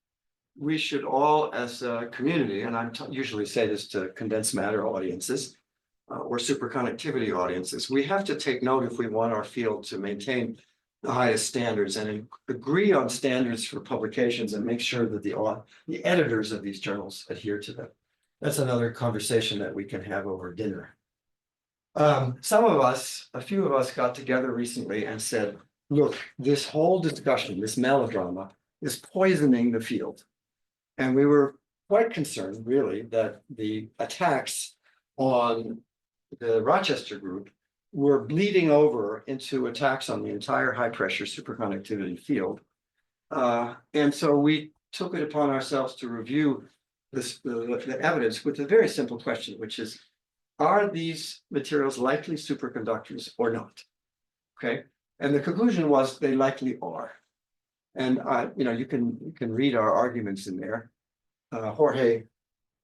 we should all, as a community, and I usually say this to condensed matter audiences or superconductivity audiences, we have to take note if we want our field to maintain the highest standards and agree on standards for publications and make sure that the editors of these journals adhere to them. That's another conversation that we can have over dinner. Some of us, a few of us got together recently and said, look, this whole discussion, this melodrama is poisoning the field. And we were quite concerned, really, that the attacks on the Rochester group were bleeding over into attacks on the entire high pressure superconductivity field. And so we took it upon ourselves to review the evidence with a very simple question, which is, are these materials likely superconductors or not? Okay, and the conclusion was they likely are. And you can read our arguments in there. Jorge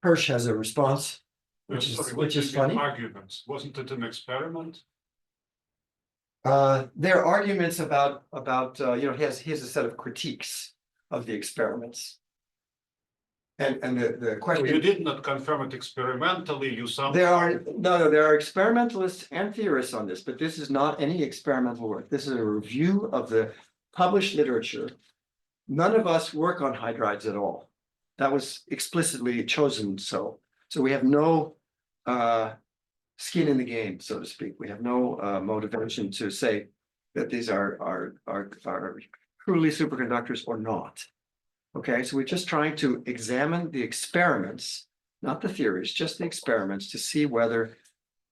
Hirsch has a response, which is funny. Arguments, wasn't it an experiment? There are arguments about he has a set of critiques of the experiments. And the question. So you did not confirm it experimentally, you somehow. There are experimentalists and theorists on this, but this is not any experimental work. This is a review of the published literature. None of us work on hydrides at all. That was explicitly chosen so. So we have no skin in the game, so to speak. We have no motivation to say that these are truly superconductors or not. Okay, so we're just trying to examine the experiments, not the theories, just the experiments to see whether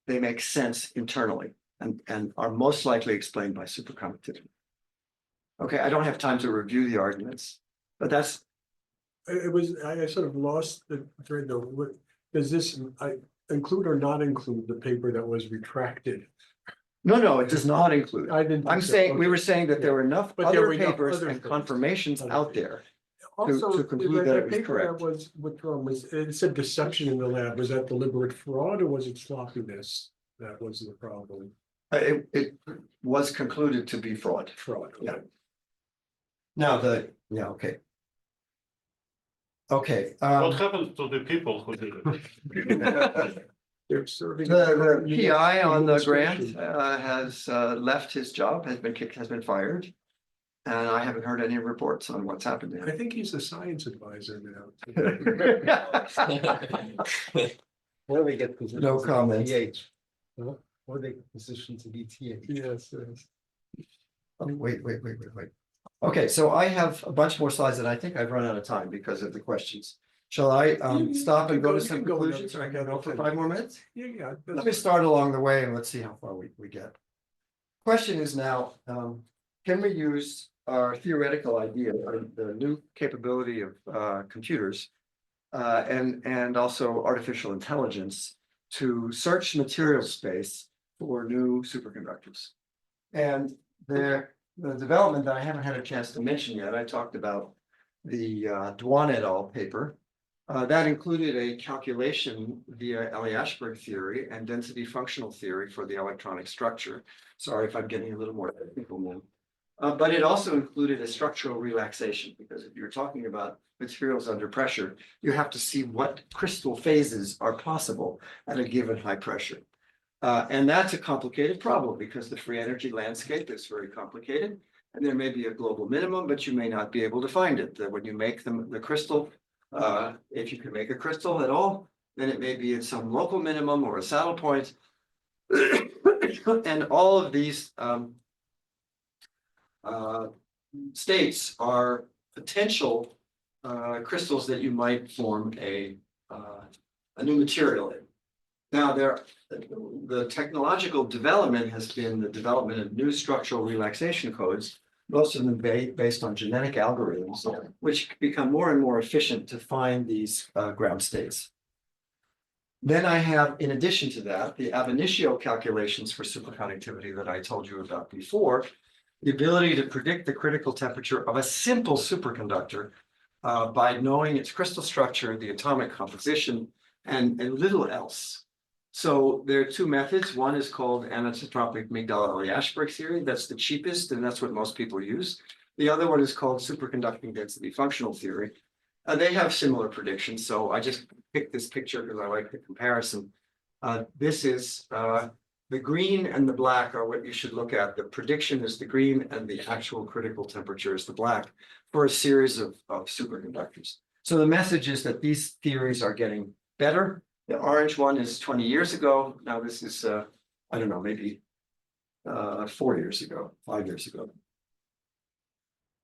they make sense internally and are most likely explained by superconductivity. Okay, I don't have time to review the arguments, but that's. I sort of lost the thread though. Does this include or not include the paper that was retracted? No, it does not include. I didn't. I'm saying, we were saying that there were enough But there other were enough papers other and things. confirmations out there. Also, to conclude that it was paper correct. that was withdrawn it said deception in the lab. Was that deliberate fraud or was it sloppiness? That was the problem. It was concluded to be fraud. Fraud. Yeah. Now okay. Okay. What happened to the people who did it? They're serving. The PI on the administration. grant has left his job, has been fired. And I haven't heard any reports on what's happened to I him. think he's a science advisor now. Where we get positions. No comments. Or they get positions in ETA. Yes. Oh, wait. Okay, so I have a bunch more slides and I think I've run out of time because of the questions. Shall I stop and go to some conclusions, or I can go for 5 more minutes? Yeah. Let me start along the way and let's see how far we get. Question is now, can we use our theoretical idea, the new capability of computers and also artificial intelligence to search material space for new superconductors. And the development that I haven't had a chance to mention yet, I talked about the Dwan et al. Paper. That included a calculation via Eliashberg theory and density functional theory for the electronic structure. Sorry if I'm getting a little more technical now. But it also included a structural relaxation, because if you're talking about materials under pressure, you have to see what crystal phases are possible at a given high pressure. And that's a complicated problem because the free energy landscape is very complicated. And there may be a global minimum, but you may not be able to find it. That when you make the crystal, if you can make a crystal at all, then it may be at some local minimum or a saddle point. And all of these states are potential crystals that you might form a new material in. Now, the technological development has been the development of new structural relaxation codes, most of them based on genetic algorithms, which become more and more efficient to find these ground states. Then I have, in addition to that, the ab initio calculations for superconductivity that I told you about before, the ability to predict the critical temperature of a simple superconductor by knowing its crystal structure, the atomic composition, and little else. So there are two methods. One is called anisotropic Migdal-Eliashberg theory. That's the cheapest, and that's what most people use. The other one is called superconducting density functional theory. They have similar predictions, so I just picked this picture because I like the comparison. This is the green and the black are what you should look at. The prediction is the green and the actual critical temperature is the black for a series of superconductors. So the message is that these theories are getting better. The orange one is 20 years ago. Now this is, I don't know, maybe 4 years ago, 5 years ago.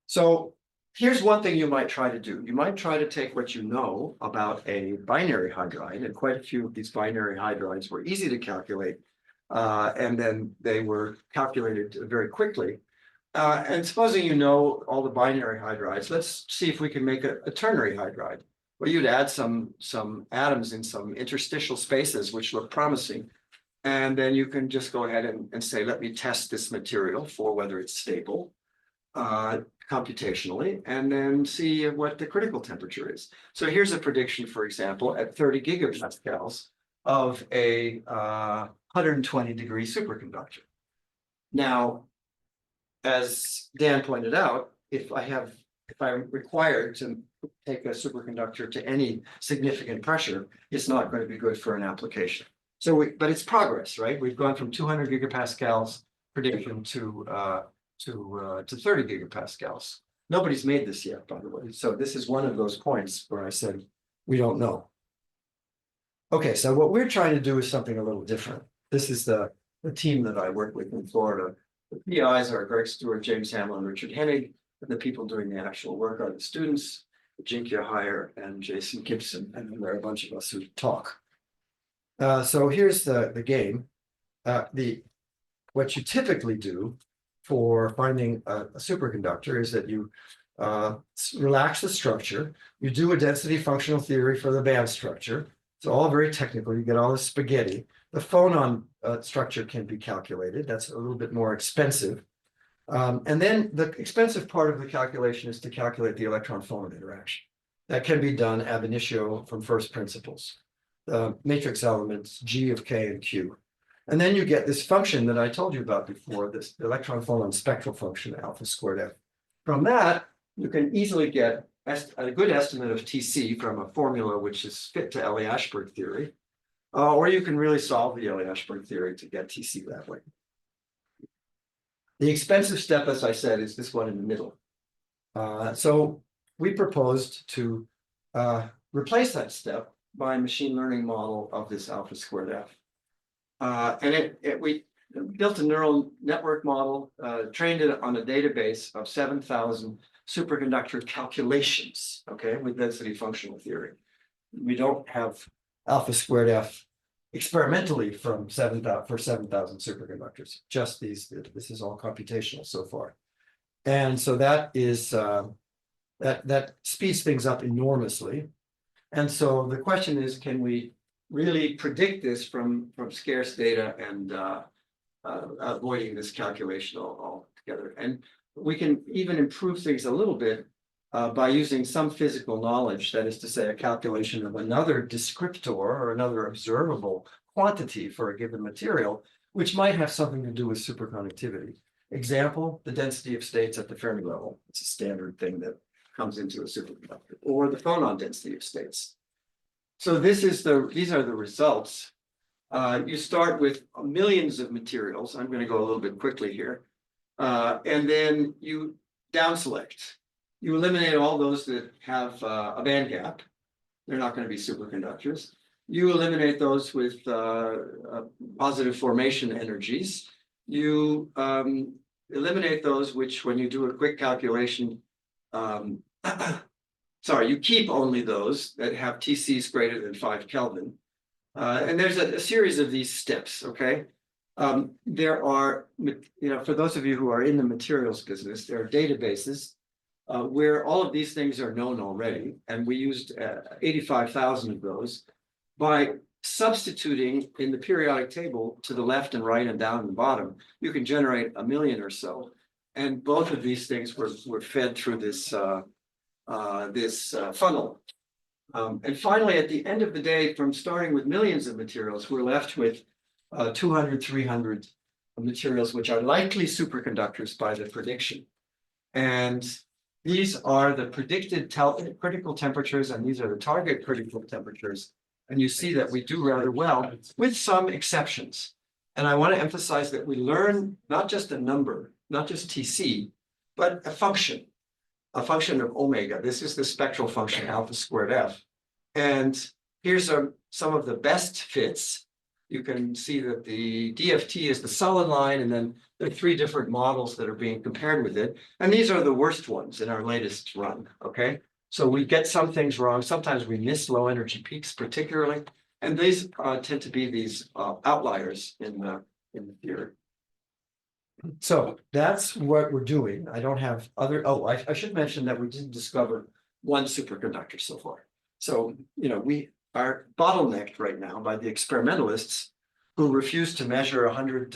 So here's one thing you might try to do. You might try to take what you know about a binary hydride, and quite a few of these binary hydrides were easy to calculate. And then they were calculated very quickly. And supposing you know all the binary hydrides, let's see if we can make a ternary hydride. Well, you'd add some atoms in some interstitial spaces, which look promising. And then you can just go ahead and say, let me test this material for whether it's stable computationally, and then see what the critical temperature is. So here's a prediction, for example, at 30 gigapascals of a 120-degree superconductor. Now, as Dan pointed out, if I'm required to take a superconductor to any significant pressure, it's not going to be good for an application. So, but it's progress, right? We've gone from 200 gigapascals prediction to 30 gigapascals. Nobody's made this yet, by the way. So this is one of those points where I said, we don't know. Okay, so what we're trying to do is something a little different. This is the team that I work with in Florida. The PIs are Greg Stewart, James Hamill, and Richard Hennig. And the people doing the actual work are the students, Jinkia Heyer and Jason Gibson. And then there are a bunch of us who talk. So here's the game. What you typically do for finding a superconductor is that you relax the structure. You do a density functional theory for the band structure. It's all very technical. You get all this spaghetti. The phonon structure can be calculated. That's a little bit more expensive. And then the expensive part of the calculation is to calculate the electron-phonon interaction. That can be done ab initio from first principles. Matrix elements G of K and Q. And then you get this function that I told you about before, this electron-phonon spectral function, alpha squared F. From that, you can easily get a good estimate of TC from a formula which is fit to Eliashberg theory. Or you can really solve the Eliashberg theory to get TC that way. The expensive step, as I said, is this one in the middle. So we proposed to replace that step by a machine learning model of this alpha squared F. And we built a neural network model, trained it on a database of 7,000 superconductor calculations, okay, with density functional theory. We don't have alpha squared F experimentally for 7,000 superconductors, just these. This is all computational so far. And so that is, that speeds things up enormously. And so the question is, can we really predict this from scarce data and avoiding this calculation altogether. And we can even improve things a little bit by using some physical knowledge, that is to say, a calculation of another descriptor or another observable quantity for a given material, which might have something to do with superconductivity. Example, the density of states at the Fermi level. It's a standard thing that comes into a superconductor, or the phonon density of states. So these are the results. You start with millions of materials. I'm going to go a little bit quickly here. And then you down select. You eliminate all those that have a band gap. They're not going to be superconductors. You eliminate those with positive formation energies. You eliminate those which, when you do a quick calculation, sorry, you keep only those that have TCs greater than 5 Kelvin. And there's a series of these steps, okay? There are, for those of you who are in the materials business, there are databases where all of these things are known already. And we used 85,000 of those. By substituting in the periodic table to the left and right and down and bottom, you can generate 1 million or so. And both of these things were fed through this funnel. And finally, at the end of the day, from starting with millions of materials, we're left with 200, 300 materials, which are likely superconductors by the prediction. And these are the predicted critical temperatures, and these are the target critical temperatures. And you see that we do rather well, with some exceptions. And I want to emphasize that we learn not just a number, not just TC, but a function of omega. This is the spectral function alpha squared f. And here's some of the best fits. You can see that the DFT is the solid line, and then there are 3 different models that are being compared with it. And these are the worst ones in our latest run, okay? So we get some things wrong. Sometimes we miss low energy peaks particularly. And these tend to be these outliers in the theory. So that's what we're doing. I don't have other, I should mention that we didn't discover one superconductor so far. So, we are bottlenecked right now by the experimentalists who refuse to measure 100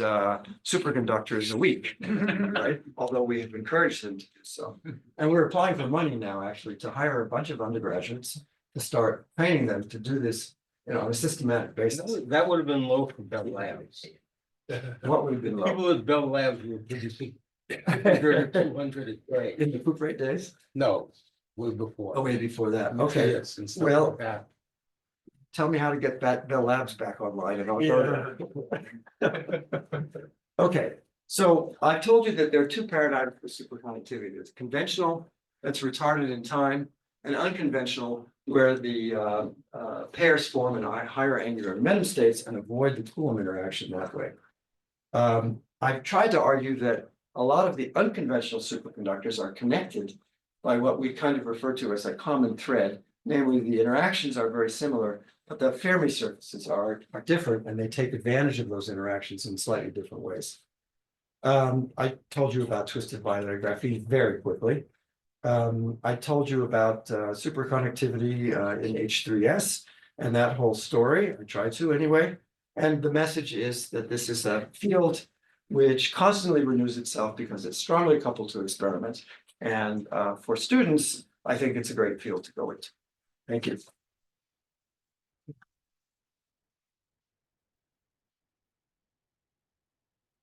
superconductors a week, right? Although we have encouraged them to do so. And we're applying for money now, actually, to hire a bunch of undergraduates to start training them to do this, on a systematic basis. That would have been low for Bell Labs. What would have been low? People at Bell Labs were producing 100 or 200 a day. In the poop rate days? No, way before. Oh, way before that. Okay. Yes, and stuff Well, like that. Tell me how to get Bell Labs back online and I'll go there. Okay, so I told you that there are 2 paradigms for superconductivity. There's conventional, that's retarded in time, and unconventional, where the pairs form in higher angular momentum states and avoid the Coulomb interaction that way. I've tried to argue that a lot of the unconventional superconductors are connected by what we kind of refer to as a common thread. Namely, the interactions are very similar, but the Fermi surfaces are different, and they take advantage of those interactions in slightly different ways. I told you about twisted binary graphene very quickly. I told you about superconductivity in H3S and that whole story. I tried to anyway. And the message is that this is a field which constantly renews itself because it's strongly coupled to experiments. And for students, I think it's a great field to go into. Thank you.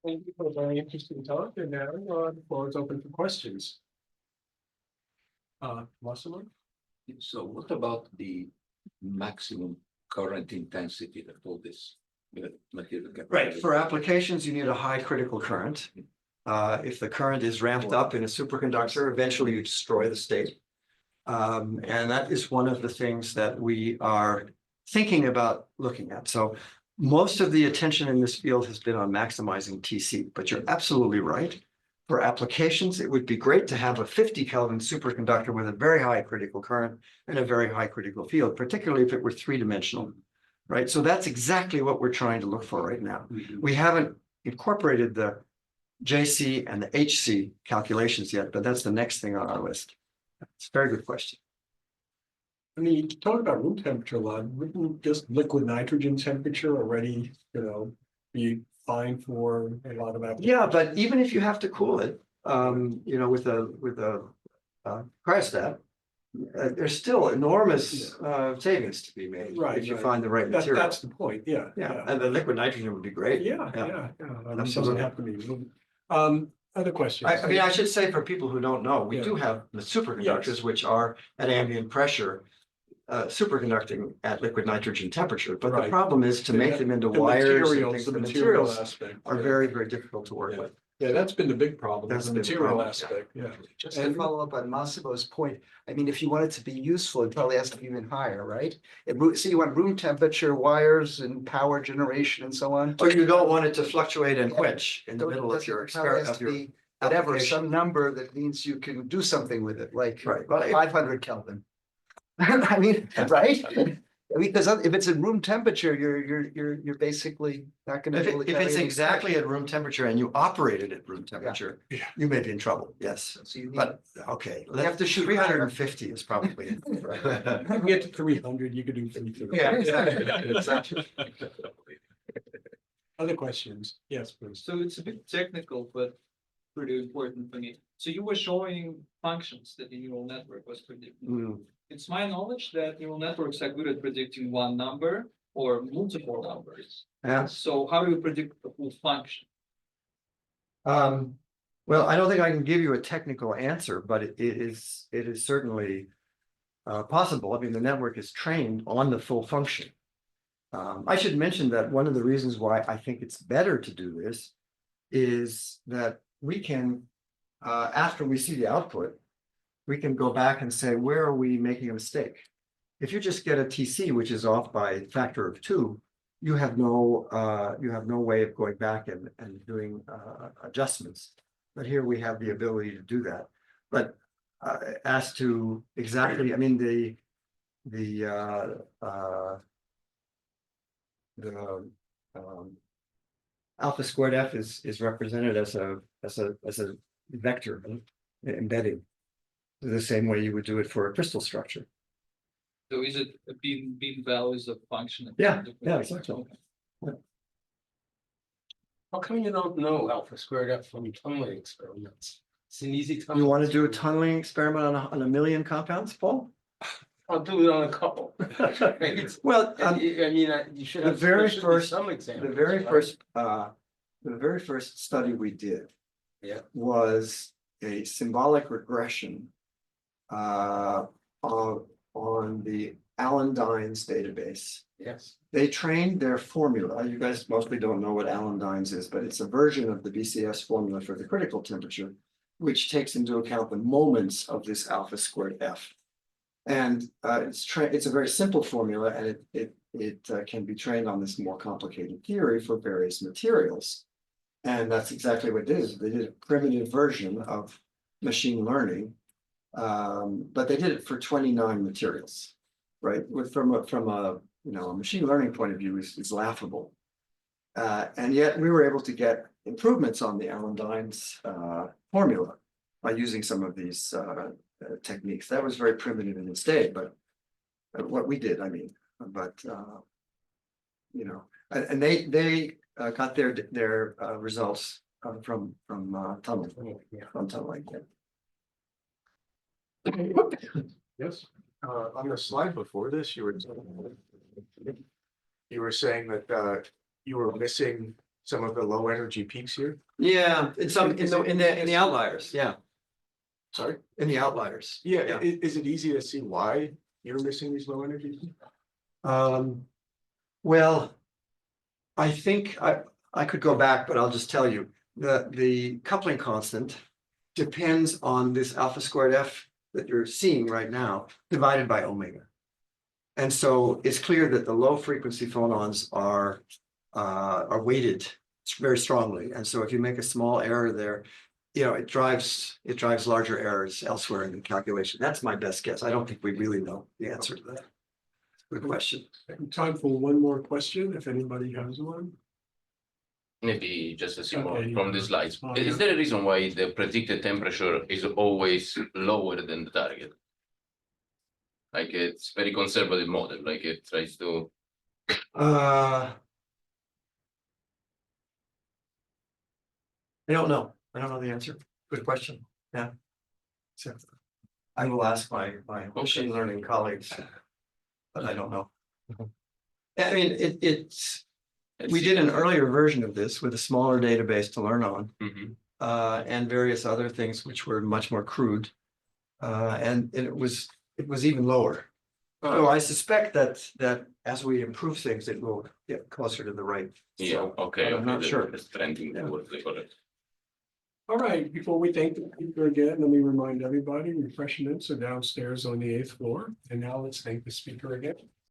Thank you for a very interesting talk, and now the floor is open for questions. Massimo? So what about the maximum current intensity that all this material can? Right, for applications, you need a high critical current. If the current is ramped up in a superconductor, eventually you destroy the state. And that is one of the things that we are thinking about looking at. So most of the attention in this field has been on maximizing TC, but you're absolutely right. For applications, it would be great to have a 50 Kelvin superconductor with a very high critical current and a very high critical field, particularly if it were 3-dimensional, right? So that's exactly what we're trying to look for right now. We haven't incorporated the JC and the HC calculations yet, but that's the next thing on our list. It's a very good question. I mean, you talk about room temperature a lot, wouldn't just liquid nitrogen temperature already, be fine for a lot of applications? Yeah, but even if you have to cool it, with a cryostat, there's still enormous savings to be made Right, if you right. find the right material. That's the point, yeah. Yeah, and the liquid nitrogen would be great. Yeah, yeah, yeah. It doesn't Absolutely. have to be. Other questions? I mean, I should say for people who don't know, we Yeah. do have the superconductors, Yes. which are at ambient pressure, superconducting at liquid nitrogen temperature. But the Right. problem is to make them into The wires and materials, things. the The material materials aspect. are yeah. very, very difficult to work Yeah. with. Yeah, that's been the big problem, That's the been the material problem, yeah. aspect, yeah. Just to And- follow up on Massimo's point, I mean, if you want it to be useful, it probably has to be even higher, right? So you want room temperature, wires and power generation and so on. Or you don't want it to fluctuate and quench in the So middle of it your probably has experiment, to of your be whatever, application. some number that means you can do something with it, like Right. Well, 500 Kelvin. I mean, right? Because if it's in room temperature, you're basically not gonna. If be able to if carry it's any exactly pressure. at room temperature and you operate it at room temperature, Yeah. you may be in trouble, yes. So you need, But, okay, You have to shoot 350 is probably. You can get to 300, you could do 350. Yeah, exactly, exactly. Other questions? Yes, please. So it's a bit technical, but pretty important for me. So you were showing functions that the neural network was predicting. Mm. It's my knowledge that neural networks are good at predicting one number or multiple numbers. Yeah. So how do you predict the full function? Well, I don't think I can give you a technical answer, but it is certainly possible. I mean, the network is trained on the full function. I should mention that one of the reasons why I think it's better to do this is that we can, after we see the output, we can go back and say, where are we making a mistake? If you just get a TC, which is off by a factor of 2, you have no way of going back and doing adjustments. But here we have the ability to do that. But as to exactly, I mean, the alpha squared f is represented as a vector embedding the same way you would do it for a crystal structure. So is it a beam values of function? Yeah, exactly. How come you don't know alpha squared f from tunneling experiments? It's an easy. You want to do a tunneling experiment on a million compounds, Paul? I'll do it on a couple. Well, You should the have. very there should be first- Some examples. the very right? first study we did Yeah. was a symbolic regression on the Allen Dines database. Yes. They trained their formula. You guys mostly don't know what Allen Dines is, but it's a version of the BCS formula for the critical temperature, which takes into account the moments of this alpha squared f. And it's a very simple formula, and it can be trained on this more complicated theory for various materials. And that's exactly what it is. They did a primitive version of machine learning, but they did it for 29 materials, right? From a machine learning point of view is laughable. And yet we were able to get improvements on the Allen Dines formula by using some of these techniques. That was very primitive in its day, but what we did, I mean, but and they got their results from tunneling. From tunneling. Yes. On the slide before this, you were saying that you were missing some of the low energy peaks here. Yeah, in the outliers, yeah, Sorry? in the outliers. Yeah, is it easy to see why you're missing these low energy peaks? Well, I think I could go back, but I'll just tell you the coupling constant depends on this alpha squared f that you're seeing right now divided by omega. And so it's clear that the low frequency phonons are weighted very strongly. And so if you make a small error there, it drives larger errors elsewhere in the calculation. That's my best guess. I don't think we really know the answer to that. Good question. Time for one more question, if anybody has one. Maybe just a simple Okay. from the slides. Oh, Is yeah. there a reason why the predicted temperature is always lower than the target? Like it's very conservative model, like it tries to, I don't know. I don't know the answer. Good question. Yeah. So I will ask my machine learning colleagues, but I don't know. I mean, it's, we did an earlier version of this with a smaller database to learn on, Mhm. and various other things which were much more crude. And it was even lower. So I suspect that as we improve things, it will get closer to the right. Yeah, So, okay, but I'm not okay, sure. it's trending Yeah. towards the correct. All right, before we thank the speaker again, let me remind everybody, refreshments are downstairs on the 8th floor. And now let's thank the speaker again.